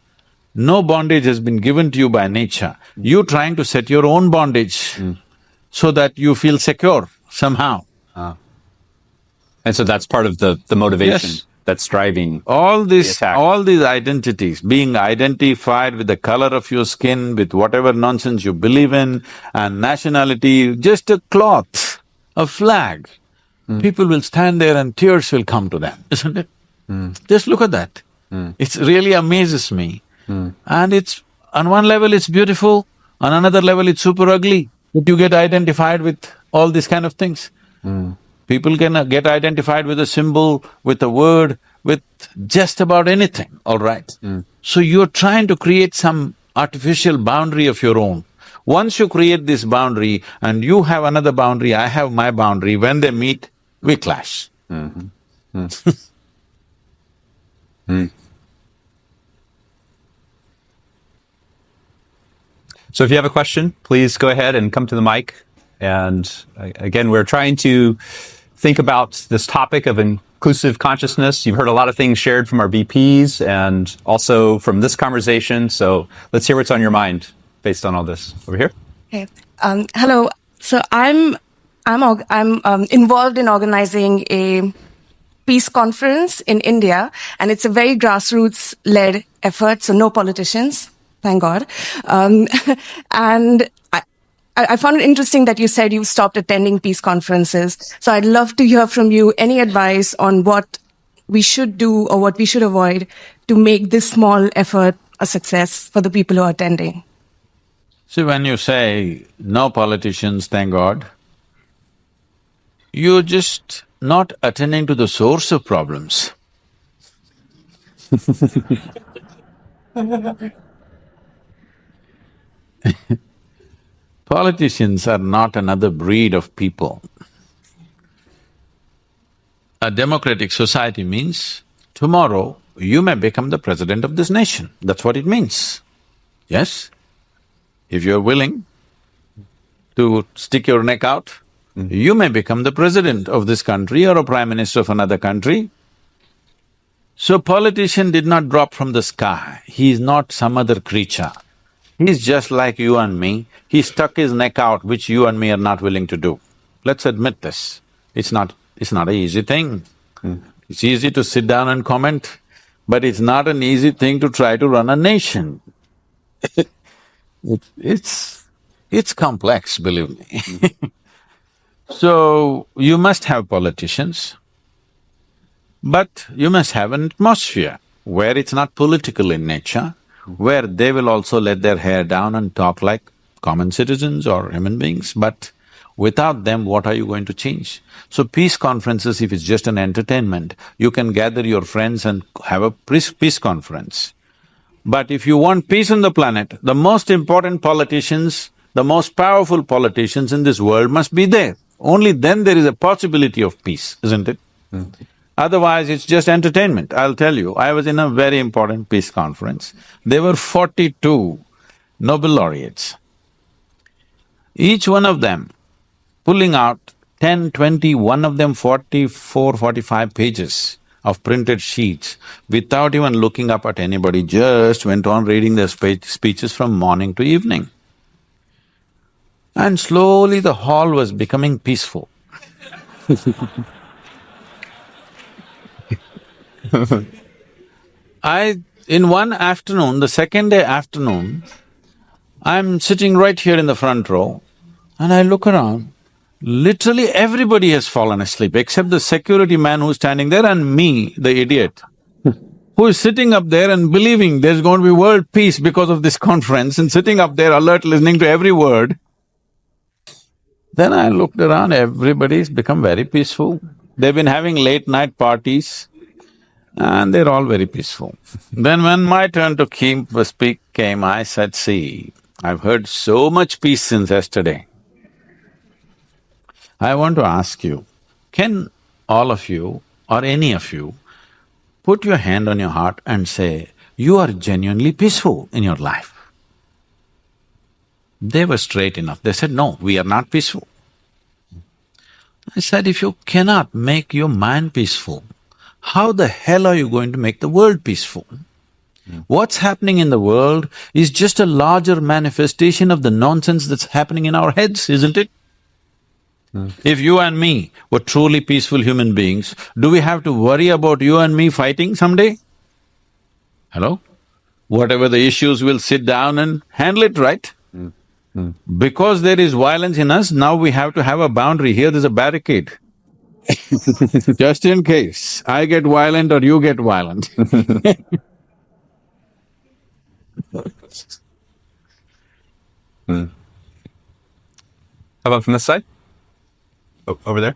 no bondage has been given to you by nature. You're trying to set your own bondage so that you feel secure somehow. And so that's part of the motivation that's driving all the attack. All these identities, being identified with the color of your skin, with whatever nonsense you believe in, and nationality, just a cloth, a flag. People will stand there and tears will come to them, isn't it? Just look at that. It really amazes me. And it's… on one level it's beautiful, on another level it's super ugly, that you get identified with all these kind of things. People can get identified with a symbol, with a word, with just about anything, all right? So you're trying to create some artificial boundary of your own. Once you create this boundary and you have another boundary, I have my boundary, when they meet, we clash. So if you have a question, please go ahead and come to the mic. And again, we're trying to think about this topic of inclusive consciousness. You've heard a lot of things shared from our VPs and also from this conversation. So let's hear what's on your mind based on all this. Over here. Okay. Hello. So I'm involved in organizing a peace conference in India, and it's a very grassroots-led effort. So no politicians, thank God. And I found it interesting that you said you stopped attending peace conferences. So I'd love to hear from you any advice on what we should do or what we should avoid to make this small effort a success for the people who are attending. See, when you say, no politicians, thank God, you're just not attending to the source of problems. Politicians are not another breed of people. A democratic society means tomorrow you may become the president of this nation. That's what it means. Yes? If you're willing to stick your neck out, you may become the president of this country or a prime minister of another country. So politician did not drop from the sky, he is not some other creature. He's just like you and me, he stuck his neck out, which you and me are not willing to do. Let's admit this. It's not an easy thing. It's easy to sit down and comment, but it's not an easy thing to try to run a nation. It's complex, believe me. So, you must have politicians, but you must have an atmosphere where it's not political in nature, where they will also let their hair down and talk like common citizens or human beings, but without them, what are you going to change? So peace conferences, if it's just an entertainment, you can gather your friends and have a peace conference. But if you want peace on the planet, the most important politicians, the most powerful politicians in this world must be there. Only then there is a possibility of peace, isn't it? Otherwise, it's just entertainment. I'll tell you, I was in a very important peace conference. There were 42 Nobel laureates. Each one of them pulling out 10, 20, one of them 44, 45 pages of printed sheets without even looking up at anybody, just went on reading their speeches from morning to evening. And slowly the hall was becoming peaceful. In one afternoon, the second day afternoon, I'm sitting right here in the front row and I look around, literally everybody has fallen asleep except the security man who's standing there and me, the idiot. who is sitting up there and believing there's going to be world peace because of this conference and sitting up there alert, listening to every word. Then I looked around, everybody's become very peaceful. They've been having late night parties and they're all very peaceful. Then when my turn to speak came, I said, see, I've heard so much peace since yesterday. I want to ask you, can all of you or any of you put your hand on your heart and say, you are genuinely peaceful in your life? They were straight enough. They said, no, we are not peaceful. I said, if you cannot make your mind peaceful, how the hell are you going to make the world peaceful? What's happening in the world is just a larger manifestation of the nonsense that's happening in our heads, isn't it? If you and me were truly peaceful human beings, do we have to worry about you and me fighting someday? Hello? Whatever the issues, we'll sit down and handle it, right? Because there is violence in us, now we have to have a boundary. Here there's a barricade. Just in case I get violent or you get violent. How about from this side? Over there?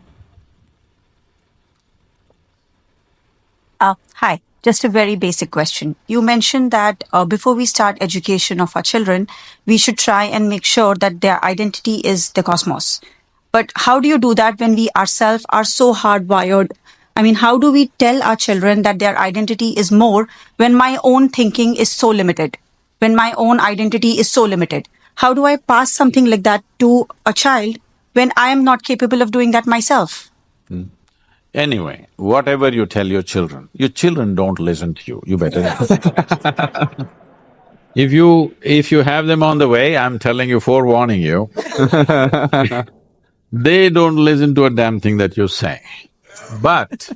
Hi, just a very basic question. You mentioned that before we start education of our children, we should try and make sure that their identity is the cosmos. But how do you do that when we ourselves are so hardwired? I mean, how do we tell our children that their identity is more when my own thinking is so limited? When my own identity is so limited? How do I pass something like that to a child when I am not capable of doing that myself? Anyway, whatever you tell your children don't listen to you, you better If you have them on the way, I'm telling you, forewarning you, they don't listen to a damn thing that you say. But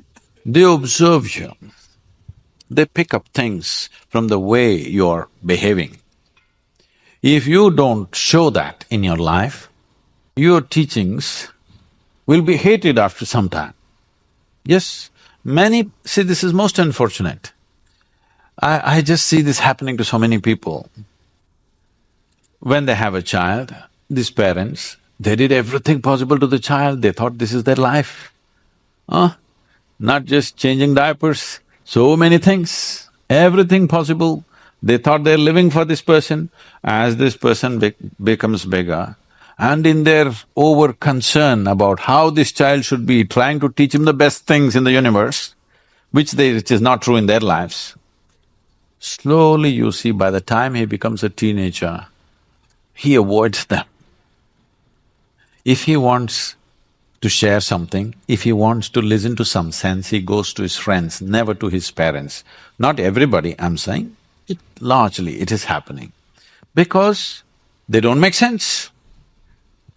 they observe you. They pick up things from the way you're behaving. If you don't show that in your life, your teachings will be hated after some time. Yes, see, this is most unfortunate. I just see this happening to so many people. When they have a child, these parents, they did everything possible to the child, they thought this is their life. Not just changing diapers, so many things, everything possible. They thought they're living for this person. As this person becomes bigger, and in their over-concern about how this child should be, trying to teach him the best things in the universe, which is not true in their lives, slowly you see by the time he becomes a teenager, he avoids them. If he wants to share something, if he wants to listen to some sense, he goes to his friends, never to his parents. Not everybody, I'm saying, largely it is happening. Because they don't make sense.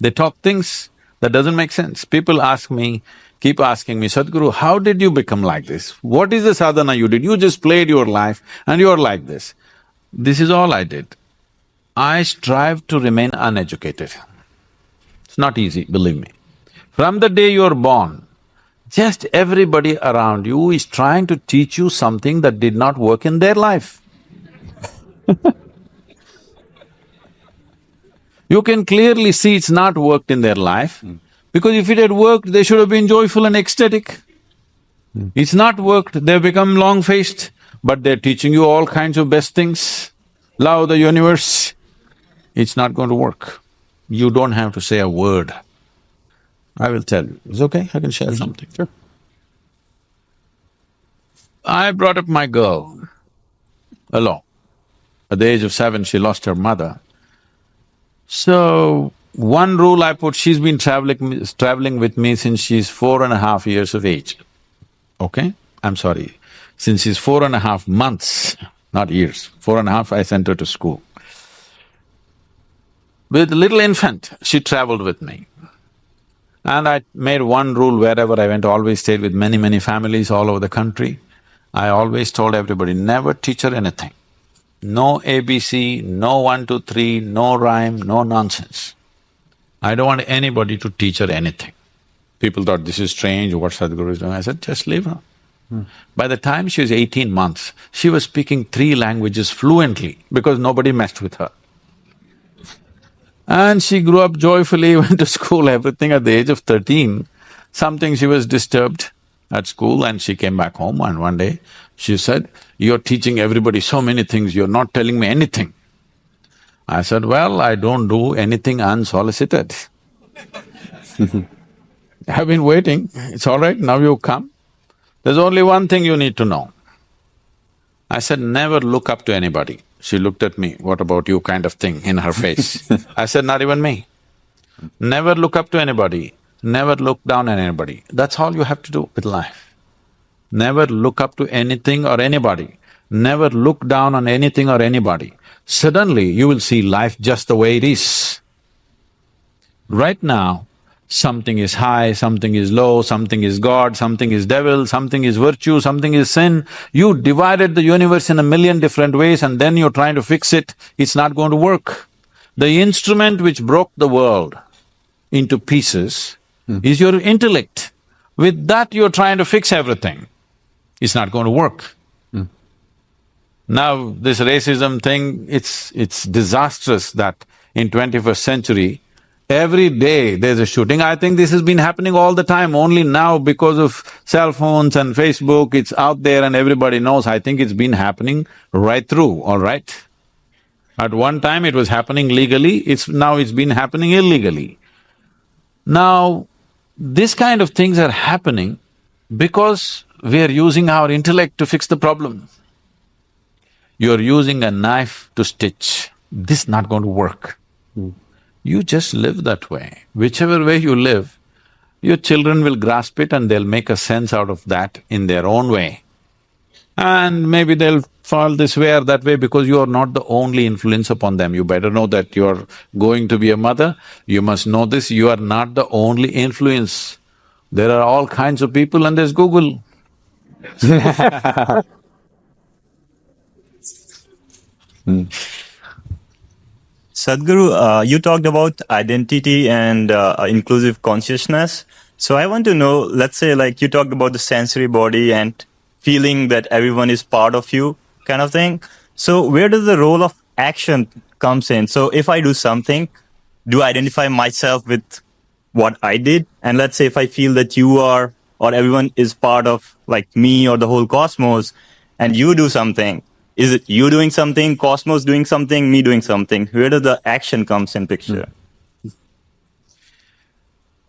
They talk things that doesn't make sense. People keep asking me, Sadhguru, how did you become like this? What is the sadhana you did? You just played your life and you're like this. This is all I did. I strive to remain uneducated. It's not easy, believe me. From the day you're born, just everybody around you is trying to teach you something that did not work in their life. You can clearly see it's not worked in their life, because if it had worked, they should have been joyful and ecstatic. It's not worked, they've become long-faced, but they're teaching you all kinds of best things, love the universe. It's not going to work. You don't have to say a word. I will tell you. Is it okay? I can share something. Sure. I brought up my girl alone. At the age of 7, she lost her mother. So, one rule I put, she's been traveling with me since she's 4.5 years of age. Okay? I'm sorry, since she's 4.5 months, not years. 4.5, I sent her to school. With little infant, she traveled with me. And I made one rule wherever I went, always stayed with many families all over the country. I always told everybody, never teach her anything. No ABC, no 1, 2, 3, no rhyme, no nonsense. I don't want anybody to teach her anything. People thought, this is strange, what Sadhguru is doing. I said, just leave her. By the time she was 18 months, she was speaking 3 languages fluently because nobody messed with her. And she grew up joyfully, went to school, everything. At the age of 13, something she was disturbed at school and she came back home, and one day she said, "You're teaching everybody so many things, you're not telling me anything." I said, "Well, I don't do anything unsolicited." I've been waiting, it's all right, now you come. There's only one thing you need to know. I said, "Never look up to anybody." She looked at me, "What about you?" kind of thing in her face. I said, "Not even me. Never look up to anybody, never look down on anybody. That's all you have to do with life. Never look up to anything or anybody, never look down on anything or anybody. Suddenly, you will see life just the way it is. Right now, something is high, something is low, something is God, something is devil, something is virtue, something is sin. You divided the universe in a million different ways and then you're trying to fix it, it's not going to work. The instrument which broke the world into pieces is your intellect. With that you're trying to fix everything. It's not going to work. Now, this racism thing, it's disastrous that in 21st century, every day there's a shooting. I think this has been happening all the time, only now because of cell phones and Facebook, it's out there and everybody knows. I think it's been happening right through, all right? At one time it was happening legally, now it's been happening illegally. Now, this kind of things are happening because we are using our intellect to fix the problem. You're using a knife to stitch, this is not going to work. You just live that way. Whichever way you live, your children will grasp it and they'll make a sense out of that in their own way. And maybe they'll fall this way or that way because you are not the only influence upon them. You better know that you're going to be a mother, you must know this, you are not the only influence. There are all kinds of people and there's Google. Sadhguru, you talked about identity and inclusive consciousness. So I want to know, let's say like you talked about the sensory body and feeling that everyone is part of you kind of thing. So where does the role of action comes in? So if I do something, do I identify myself with what I did? And let's say if I feel that you are or everyone is part of like me or the whole cosmos and you do something, is it you doing something, cosmos doing something, me doing something? Where does the action comes in picture?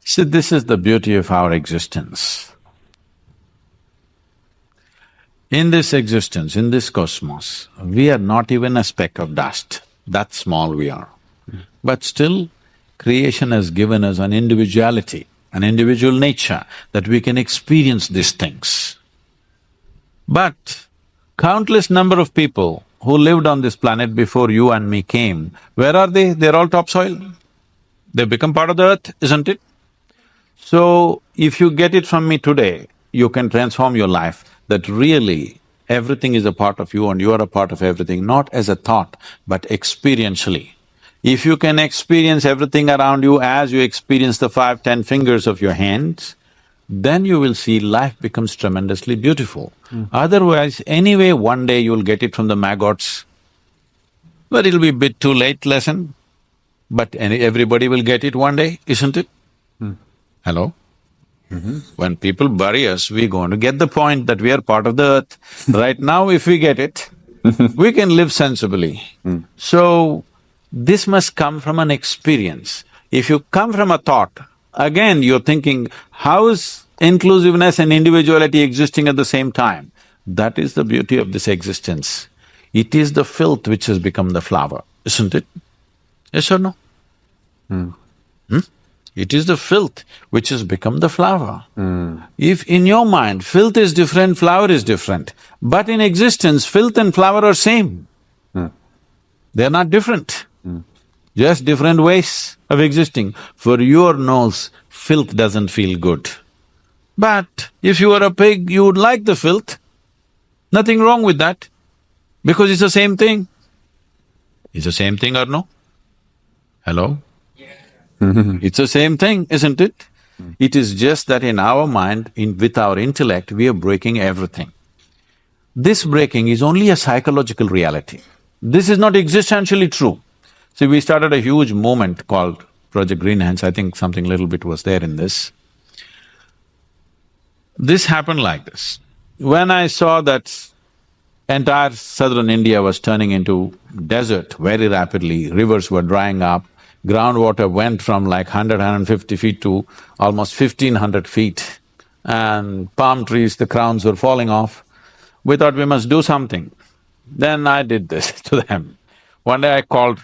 See, this is the beauty of our existence. In this existence, in this cosmos, we are not even a speck of dust, that small we are. But still, creation has given us an individuality, an individual nature, that we can experience these things. But countless number of people who lived on this planet before you and me came, where are they? They're all topsoil. They've become part of the earth, isn't it? So, if you get it from me today, you can transform your life, that really everything is a part of you and you are a part of everything, not as a thought, but experientially. If you can experience everything around you as you experience the 5, 10 fingers of your hands, then you will see life becomes tremendously beautiful. Otherwise, anyway, one day you'll get it from the maggots, but it'll be a bit too late lesson, but everybody will get it one day, isn't it? Hello? When people bury us, we're going to get the point that we are part of the earth. Right now, if we get it, we can live sensibly. So, this must come from an experience. If you come from a thought, again you're thinking, how is inclusiveness and individuality existing at the same time? That is the beauty of this existence. It is the filth which has become the flower, isn't it? Yes or no? It is the filth which has become the flower. If in your mind filth is different, flower is different, but in existence filth and flower are same. They're not different, just different ways of existing. For your nose, filth doesn't feel good. But if you were a pig, you would like the filth. Nothing wrong with that, because it's the same thing. It's the same thing or no? Hello? It's the same thing, isn't it? It is just that in our mind, with our intellect, we are breaking everything. This breaking is only a psychological reality. This is not existentially true. See, we started a huge movement called Project Green Hands. I think something little bit was there in this. This happened like this. When I saw that entire southern India was turning into desert very rapidly, rivers were drying up, groundwater went from like 150 feet to almost 1500 feet, and palm trees, the crowns were falling off. We thought we must do something. Then I did this to them. One day I called,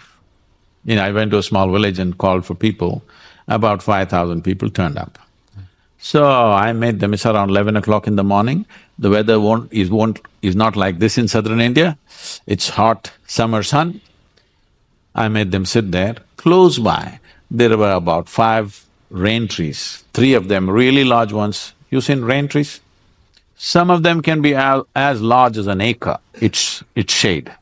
I went to a small village and called for people. About 5,000 people turned up. So I made them, it's around 11 o'clock in the morning. The weather is not like this in southern India. It's hot summer sun. I made them sit there. Close by, there were about 5 rain trees, 3 of them really large ones. You seen rain trees? Some of them can be as large as an acre, its shade.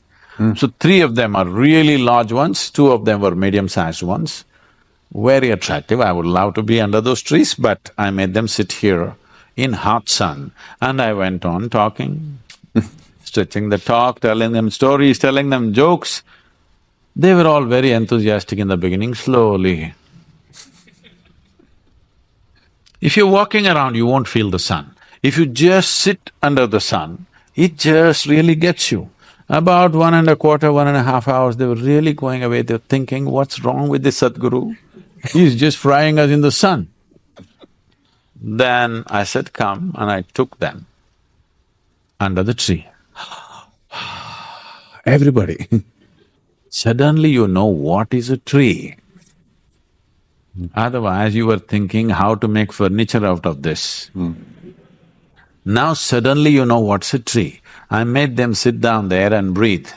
So 3 of them are really large ones, 2 of them were medium-sized ones. Very attractive, I would love to be under those trees, but I made them sit here in hot sun, and I went on talking, stretching the talk, telling them stories, telling them jokes. They were all very enthusiastic in the beginning, slowly. If you're walking around, you won't feel the sun. If you just sit under the sun, it just really gets you. About 1.25, 1.5 hours, they were really going away, they were thinking, what's wrong with this Sadhguru? He's just frying us in the sun. Then I said, come, and I took them under the tree. Everybody, suddenly you know what is a tree. Otherwise, you were thinking how to make furniture out of this. Now suddenly you know what's a tree. I made them sit down there and breathe.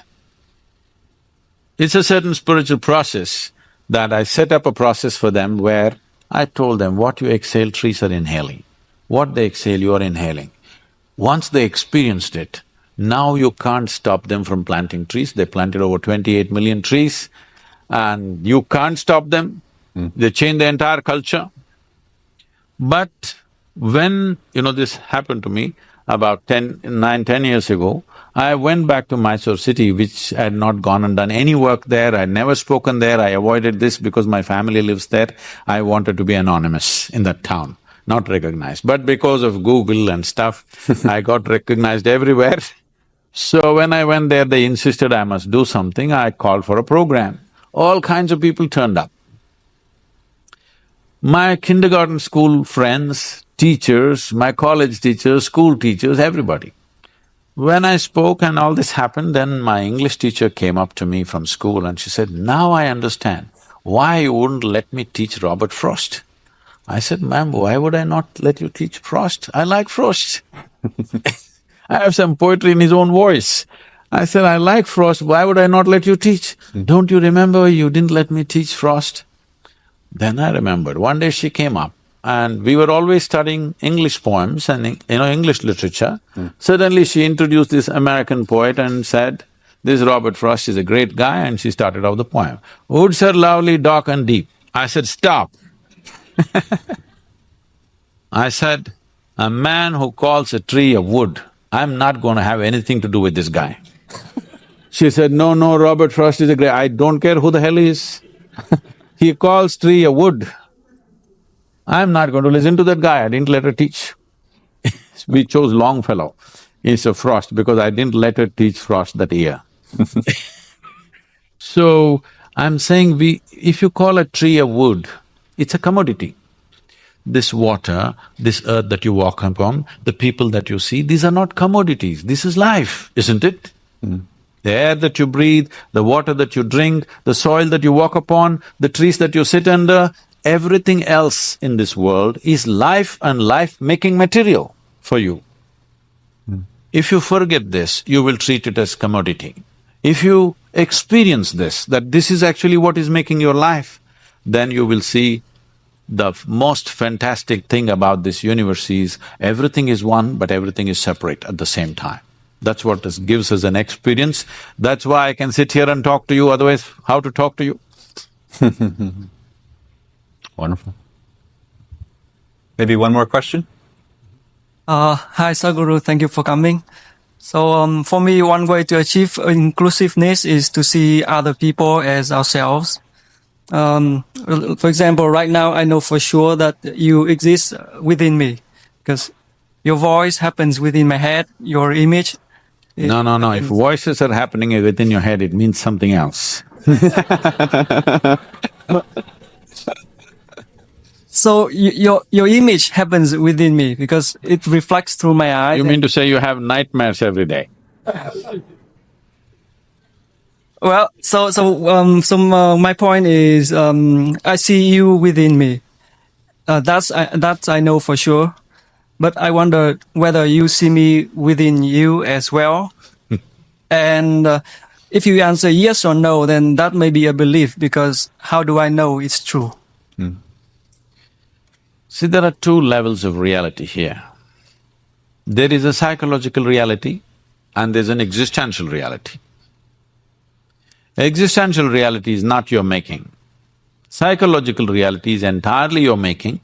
It's a certain spiritual process that I set up a process for them where I told them, what you exhale, trees are inhaling. What they exhale, you are inhaling. Once they experienced it, now you can't stop them from planting trees. They planted over 28 million trees, and you can't stop them. They changed the entire culture. But when, this happened to me about 9, 10 years ago, I went back to Mysore city, which I had not gone and done any work there, I had never spoken there, I avoided this because my family lives there. I wanted to be anonymous in that town, not recognized. But because of Google and stuff, I got recognized everywhere. So when I went there, they insisted I must do something, I called for a program. All kinds of people turned up. My kindergarten school friends, teachers, my college teachers, school teachers, everybody. When I spoke and all this happened, then my English teacher came up to me from school and she said, now I understand why you wouldn't let me teach Robert Frost. I said, ma'am, why would I not let you teach Frost? I like Frost. I have some poetry in his own voice. I said, I like Frost, why would I not let you teach? Don't you remember you didn't let me teach Frost? Then I remembered, one day she came up and we were always studying English poems and, English literature. Suddenly she introduced this American poet and said, this Robert Frost is a great guy, and she started off the poem. Woods are lovely, dark and deep. I said, stop. I said, a man who calls a tree a wood, I'm not going to have anything to do with this guy. She said, no, Robert Frost is a great… I don't care who the hell he is. He calls tree a wood. I'm not going to listen to that guy, I didn't let her teach. We chose Longfellow instead of Frost because I didn't let her teach Frost that year. So, I'm saying if you call a tree a wood, it's a commodity. This water, this earth that you walk upon, the people that you see, these are not commodities, this is life, isn't it? The air that you breathe, the water that you drink, the soil that you walk upon, the trees that you sit under, everything else in this world is life and life-making material for you. If you forget this, you will treat it as commodity. If you experience this, that this is actually what is making your life, then you will see the most fantastic thing about this universe is everything is one, but everything is separate at the same time. That's what gives us an experience. That's why I can sit here and talk to you, otherwise how to talk to you? Wonderful. Maybe one more question? Hi, Sadhguru. Thank you for coming. So, for me, one way to achieve inclusiveness is to see other people as ourselves. For example, right now, I know for sure that you exist within me because your voice happens within my head, your image. No. If voices are happening within your head, it means something else. So your image happens within me because it reflects through my eyes. You mean to say you have nightmares every day? Well, my point is, I see you within me. That's I know for sure. But I wonder whether you see me within you as well. And if you answer yes or no, then that may be a belief because how do I know it's true? See, there are two levels of reality here. There is a psychological reality and there's an existential reality. Existential reality is not your making. Psychological reality is entirely your making,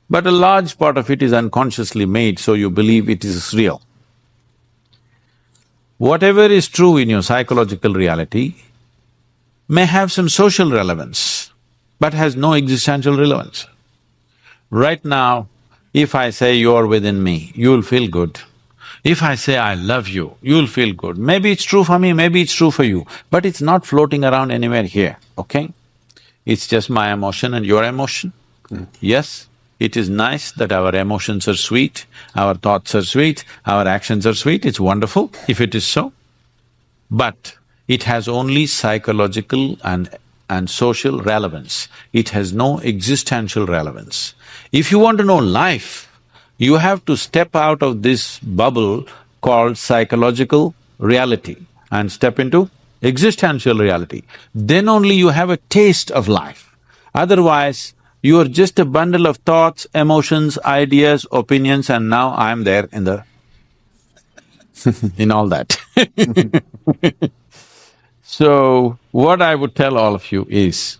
but a large part of it is unconsciously made, so you believe it is real. Whatever is true in your psychological reality may have some social relevance, but has no existential relevance. Right now, if I say you're within me, you'll feel good. If I say I love you, you'll feel good. Maybe it's true for me, maybe it's true for you, but it's not floating around anywhere here, okay? It's just my emotion and your emotion. Yes, it is nice that our emotions are sweet, our thoughts are sweet, our actions are sweet, it's wonderful if it is so. But it has only psychological and social relevance. It has no existential relevance. If you want to know life, you have to step out of this bubble called psychological reality and step into existential reality. Then only you have a taste of life. Otherwise, you are just a bundle of thoughts, emotions, ideas, opinions, and now I'm there in the… in all that. So, what I would tell all of you is,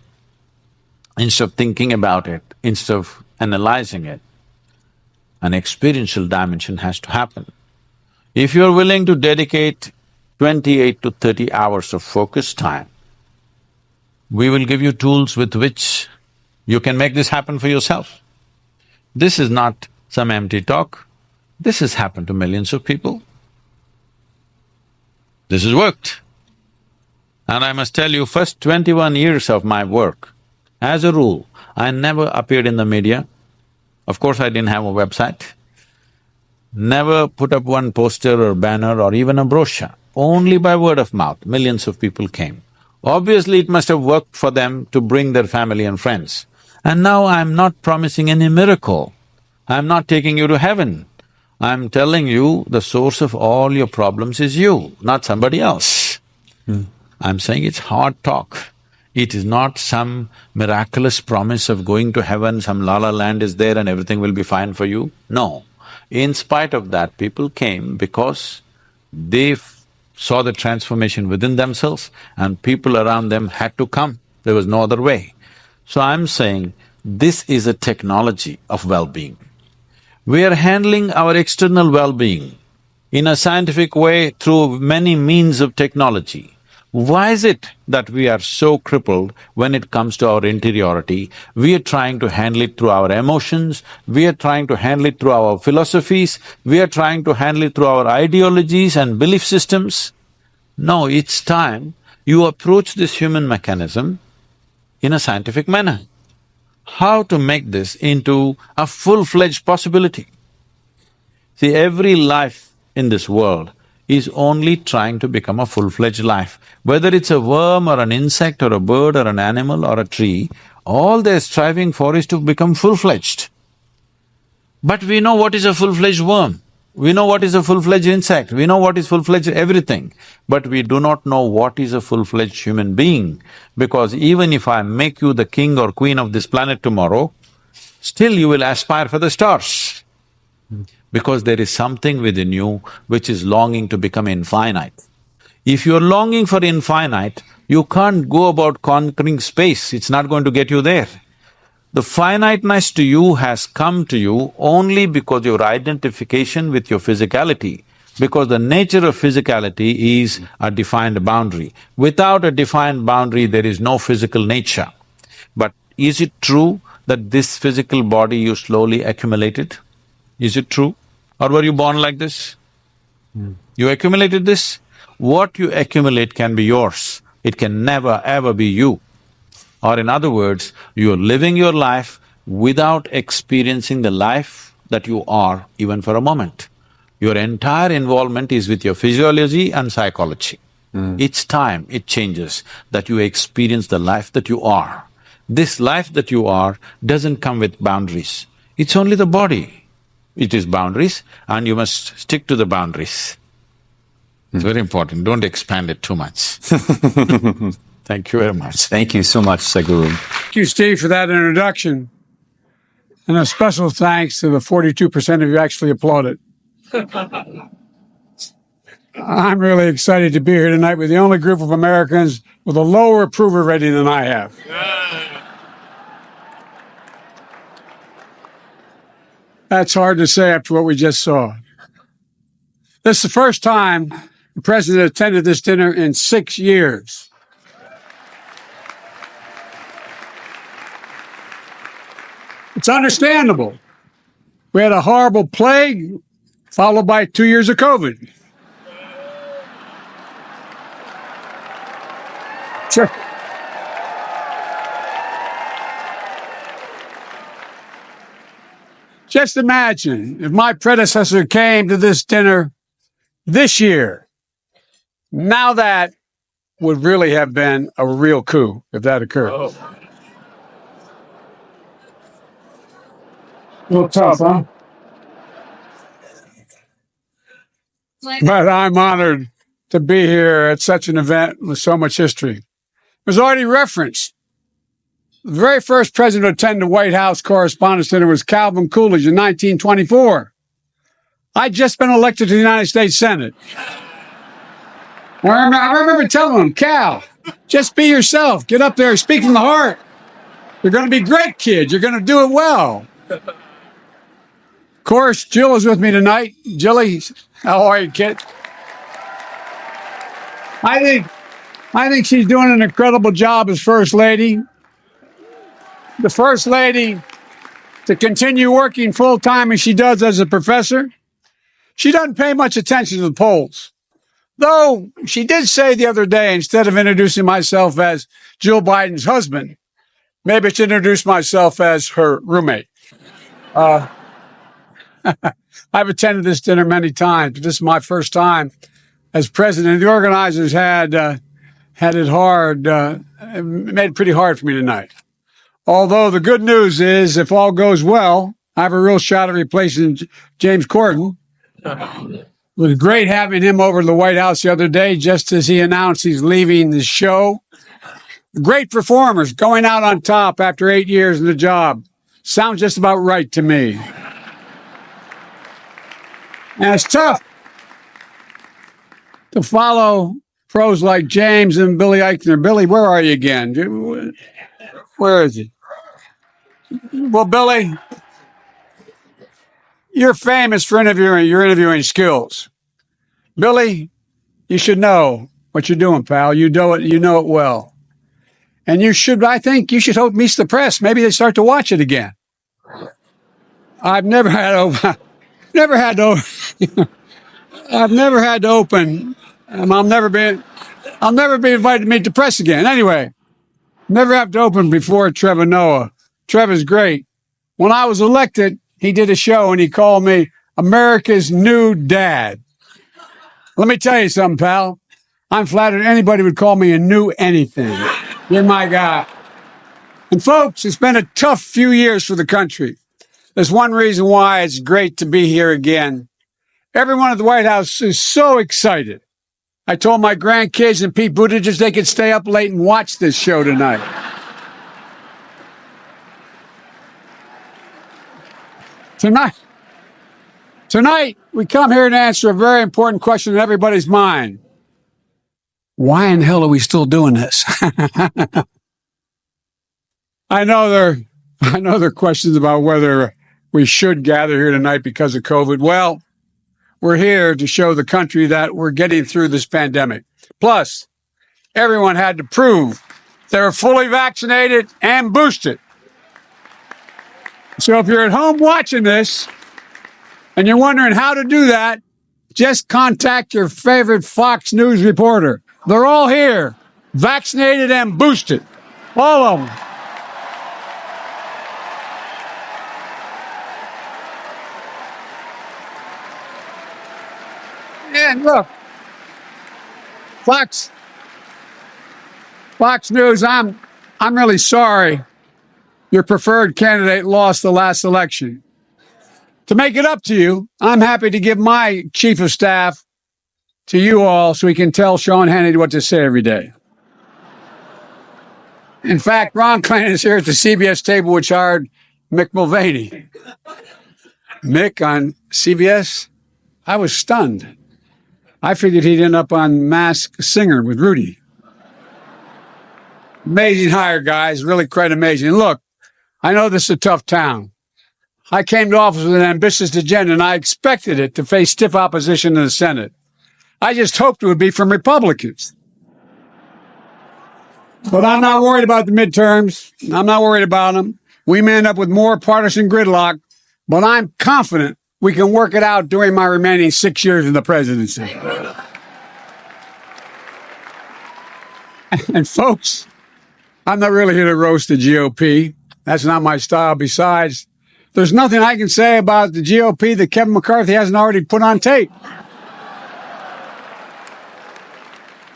instead of thinking about it, instead of analyzing it, an experiential dimension has to happen. If you're willing to dedicate 28 to 30 hours of focused time, we will give you tools with which you can make this happen for yourself. This is not some empty talk, this has happened to millions of people. This has worked. And I must tell you, first 21 years of my work, as a rule, I never appeared in the media. Of course, I didn't have a website. Never put up one poster or banner or even a brochure. Only by word of mouth, millions of people came. Obviously, it must have worked for them to bring their family and friends. And now I'm not promising any miracle. I'm not taking you to heaven. I'm telling you the source of all your problems is you, not somebody else. I'm saying it's hard talk. It is not some miraculous promise of going to heaven, some la-la land is there and everything will be fine for you. No. In spite of that, people came because they saw the transformation within themselves and people around them had to come. There was no other way. So I'm saying this is a technology of well-being. We are handling our external well-being in a scientific way through many means of technology. Why is it that we are so crippled when it comes to our interiority? We are trying to handle it through our emotions, we are trying to handle it through our philosophies, we are trying to handle it through our ideologies and belief systems. No, it's time you approach this human mechanism in a scientific manner. How to make this into a full-fledged possibility? See, every life in this world is only trying to become a full-fledged life. Whether it's a worm or an insect or a bird or an animal or a tree, all they're striving for is to become full-fledged. But we know what is a full-fledged worm, we know what is a full-fledged insect, we know what is full-fledged everything, but we do not know what is a full-fledged human being, because even if I make you the king or queen of this planet tomorrow, still you will aspire for the stars. Because there is something within you which is longing to become infinite. If you're longing for infinite, you can't go about conquering space, it's not going to get you there. The finiteness to you has come to you only because your identification with your physicality, because the nature of physicality is a defined boundary. Without a defined boundary, there is no physical nature. But is it true that this physical body you slowly accumulated? Is it true? Or were you born like this? You accumulated this? What you accumulate can be yours. It can never ever be you. Or in other words, you're living your life without experiencing the life that you are even for a moment. Your entire involvement is with your physiology and psychology. Each time it changes that you experience the life that you are. This life that you are doesn't come with boundaries. It's only the body. It is boundaries and you must stick to the boundaries. It's very important, don't expand it too much. Thank you very much. Thank you so much, Sadhguru. Thank you, Steve, for that introduction. And a special thanks to the 42% of you who actually applauded. I'm really excited to be here tonight with the only group of Americans with a lower approval rating than I have. That's hard to say after what we just saw. This is the first time the president attended this dinner in 6 years. It's understandable. We had a horrible plague, followed by 2 years of COVID. Sure. Just imagine if my predecessor came to this dinner this year. Now that would really have been a real coup if that occurred. A little tough, huh? But I'm honored to be here at such an event with so much history. It was already referenced. The very first president to attend the White House Correspondents' Dinner was Calvin Coolidge in 1924. I'd just been elected to the United States Senate. I remember telling him, Cal, just be yourself. Get up there, speak from the heart. You're going to be great, kid. You're going to do it well. Of course, Jill is with me tonight. Jilly, how are you, kid? I think she's doing an incredible job as First Lady. The First Lady to continue working full-time as she does as a professor. She doesn't pay much attention to the polls. Though she did say the other day, instead of introducing myself as Jill Biden's husband, maybe I should introduce myself as her roommate. I've attended this dinner many times, but this is my first time as president. The organizers had it hard, made it pretty hard for me tonight. Although the good news is, if all goes well, I have a real shot at replacing James Corden. It was great having him over to the White House the other day, just as he announced he's leaving the show. Great performers going out on top after 8 years in the job. Sounds just about right to me. And it's tough to follow pros like James and Billy Eichner. Billy, where are you again? Where is he? Well, Billy, you're famous for your interviewing skills. Billy, you should know what you're doing, pal. You know it well. And I think you should hope meets the press. Maybe they start to watch it again. I've never had to open. I'll never be invited to meet the press again. Anyway, never have to open before Trevor Noah. Trevor's great. When I was elected, he did a show and he called me America's new dad. Let me tell you something, pal. I'm flattered anybody would call me a new anything. You're my guy. And folks, it's been a tough few years for the country. There's one reason why it's great to be here again. Everyone at the White House is so excited. I told my grandkids and Pete Buttigieg they could stay up late and watch this show tonight. Tonight, we come here to answer a very important question in everybody's mind. Why in hell are we still doing this? I know there are I know there are questions about whether we should gather here tonight because of COVID. Well, we're here to show the country that we're getting through this pandemic. Plus, everyone had to prove they were fully vaccinated and boosted. So if you're at home watching this and you're wondering how to do that, just contact your favorite Fox News reporter. They're all here, vaccinated and boosted. All of them. And look, Fox News, I'm really sorry your preferred candidate lost the last election. To make it up to you, I'm happy to give my chief of staff to you all so he can tell Sean Hannity what to say every day. In fact, Ron Klain is here at the CBS table, which hired Mick Mulvaney. Mick on CBS, I was stunned. I figured he'd end up on Masked Singer with Rudy. Amazing hire, guys. Really quite amazing. Look, I know this is a tough town. I came to office with an ambitious agenda, and I expected it to face stiff opposition in the Senate. I just hoped it would be from Republicans. But I'm not worried about the midterms. I'm not worried about them. We may end up with more partisan gridlock, but I'm confident we can work it out during my remaining 6 years in the presidency. And folks, I'm not really here to roast the GOP. That's not my style. Besides, there's nothing I can say about the GOP that Kevin McCarthy hasn't already put on tape.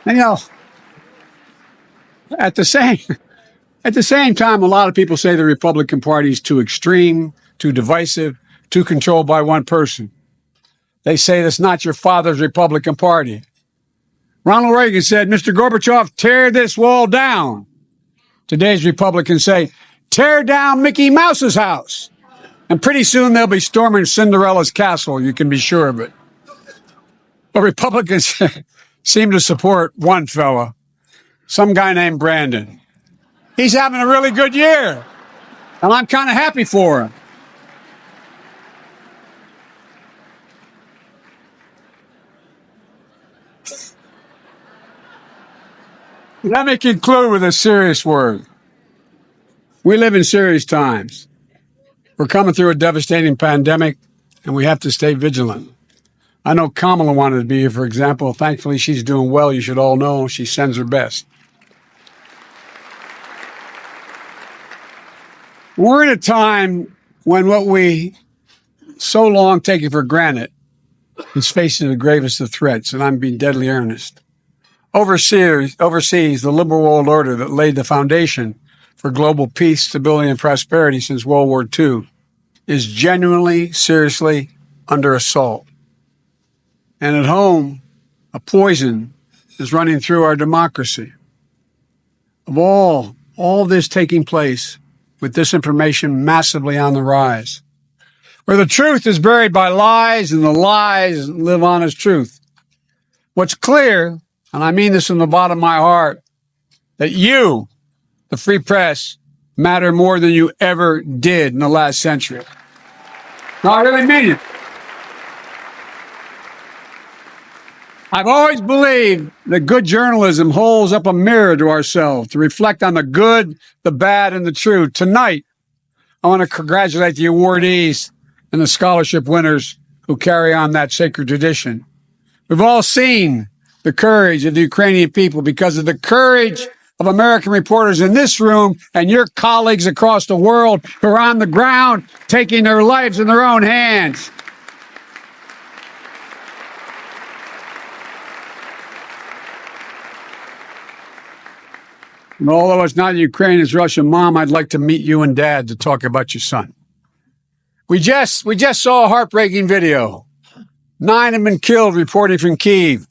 And, at the same time, a lot of people say the Republican Party is too extreme, too divisive, too controlled by one person. They say that's not your father's Republican Party. Ronald Reagan said, Mr. Gorbachev, tear this wall down. Today's Republicans say, tear down Mickey Mouse's house. And pretty soon they'll be storming Cinderella's castle, you can be sure of it. But Republicans seem to support one fella, some guy named Brandon. He's having a really good year, and I'm kind of happy for him. Let me conclude with a serious word. We live in serious times. We're coming through a devastating pandemic, and we have to stay vigilant. I know Kamala wanted to be here, for example. Thankfully, she's doing well. You should all know she sends her best. We're in a time when what we so long taken for granted is facing the gravest of threats, and I'm being deadly earnest. Overseas, the liberal world order that laid the foundation for global peace, stability, and prosperity since World War II is genuinely, seriously under assault. And at home, a poison is running through our democracy. Of all this taking place, with disinformation massively on the rise, where the truth is buried by lies and the lies live on as truth. What's clear, and I mean this from the bottom of my heart, that you, the free press, matter more than you ever did in the last century. No, I really mean it. I've always believed that good journalism holds up a mirror to ourselves to reflect on the good, the bad, and the true. Tonight, I want to congratulate the awardees and the scholarship winners who carry on that sacred tradition. We've all seen the courage of the Ukrainian people because of the courage of American reporters in this room and your colleagues across the world who are on the ground taking their lives in their own hands. And although it's not Ukraine, it's Russia, Mom, I'd like to meet you and Dad to talk about your son. We just saw a heartbreaking video. 9 have been killed, reporting from Kyiv.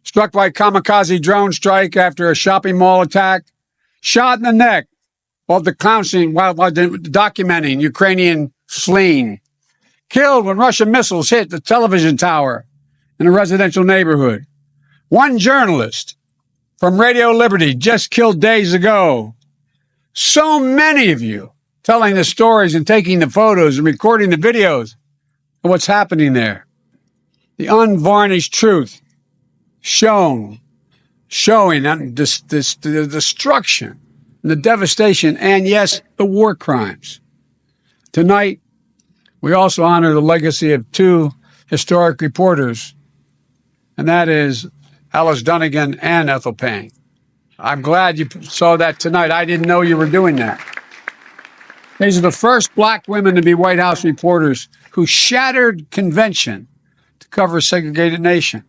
Struck by kamikaze drone strike after a shopping mall attack. Shot in the neck while documenting Ukrainian fleeing. Killed when Russian missiles hit the television tower in a residential neighborhood. One journalist from Radio Liberty just killed days ago. So many of you telling the stories and taking the photos and recording the videos of what's happening there. The unvarnished truth showing the destruction and the devastation and, yes, the war crimes. Tonight, we also honor the legacy of two historic reporters, and that is Alice Dunnigan and Ethel Payne. I'm glad you saw that tonight. I didn't know you were doing that. These are the first black women to be White House reporters who shattered convention to cover a segregated nation.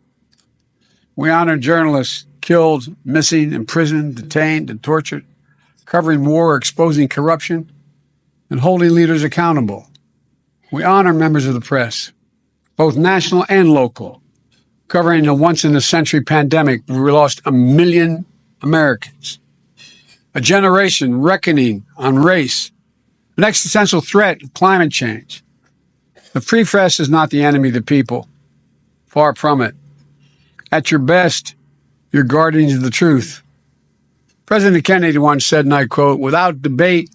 We honor journalists killed, missing, imprisoned, detained, and tortured, covering war, exposing corruption, and holding leaders accountable. We honor members of the press, both national and local, covering a once-in-a-century pandemic where we lost 1 million Americans. A generation reckoning on race, an existential threat of climate change. The free press is not the enemy of the people. Far from it. At your best, you're guardians of the truth. President Kennedy once said, and I quote, "Without debate,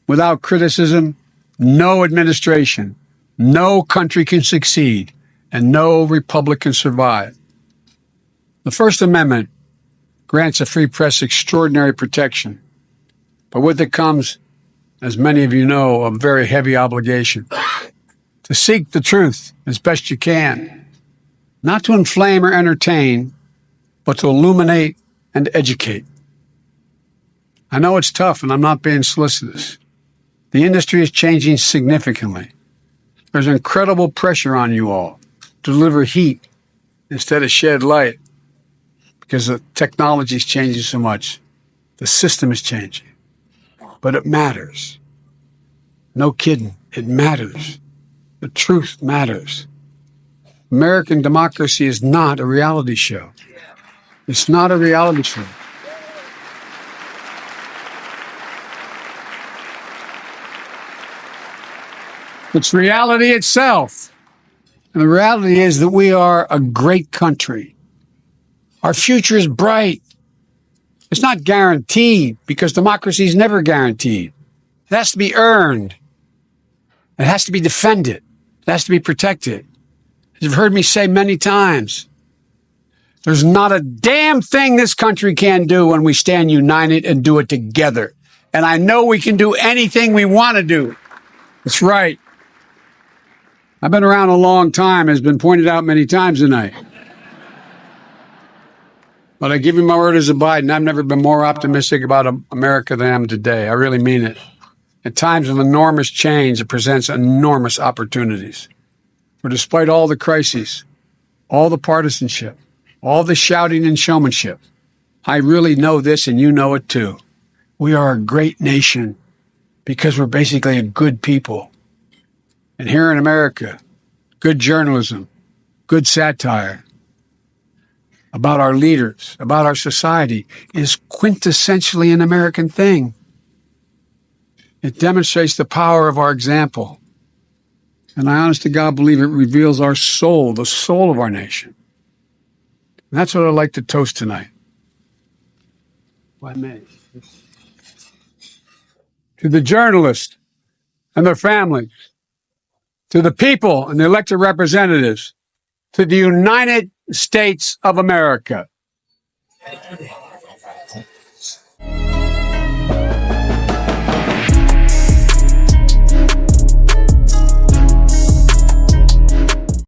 without criticism, no administration, no country can succeed, and no republic can survive." The First Amendment grants a free press extraordinary protection, but with it comes, as many of you know, a very heavy obligation to seek the truth as best you can, not to inflame or entertain, but to illuminate and educate. I know it's tough, and I'm not being solicitous. The industry is changing significantly. There's incredible pressure on you all to deliver heat instead of shed light because the technology is changing so much. The system is changing. But it matters. No kidding. It matters. The truth matters. American democracy is not a reality show. It's not a reality show. It's reality itself. And the reality is that we are a great country. Our future is bright. It's not guaranteed because democracy is never guaranteed. It has to be earned. It has to be defended. It has to be protected. As you've heard me say many times, there's not a damn thing this country can do when we stand united and do it together. And I know we can do anything we want to do. That's right. I've been around a long time, as has been pointed out many times tonight. But I give you my word as a Biden, I've never been more optimistic about America than I am today. I really mean it. At times of enormous change, it presents enormous opportunities. For despite all the crises, all the partisanship, all the shouting and showmanship, I really know this and you know it too. We are a great nation because we're basically a good people. And here in America, good journalism, good satire about our leaders, about our society is quintessentially an American thing. It demonstrates the power of our example. And I honest to God believe it reveals our soul, the soul of our nation. And that's what I'd like to toast tonight. Why me? To the journalists and their families, to the people and the elected representatives, to the United States of America.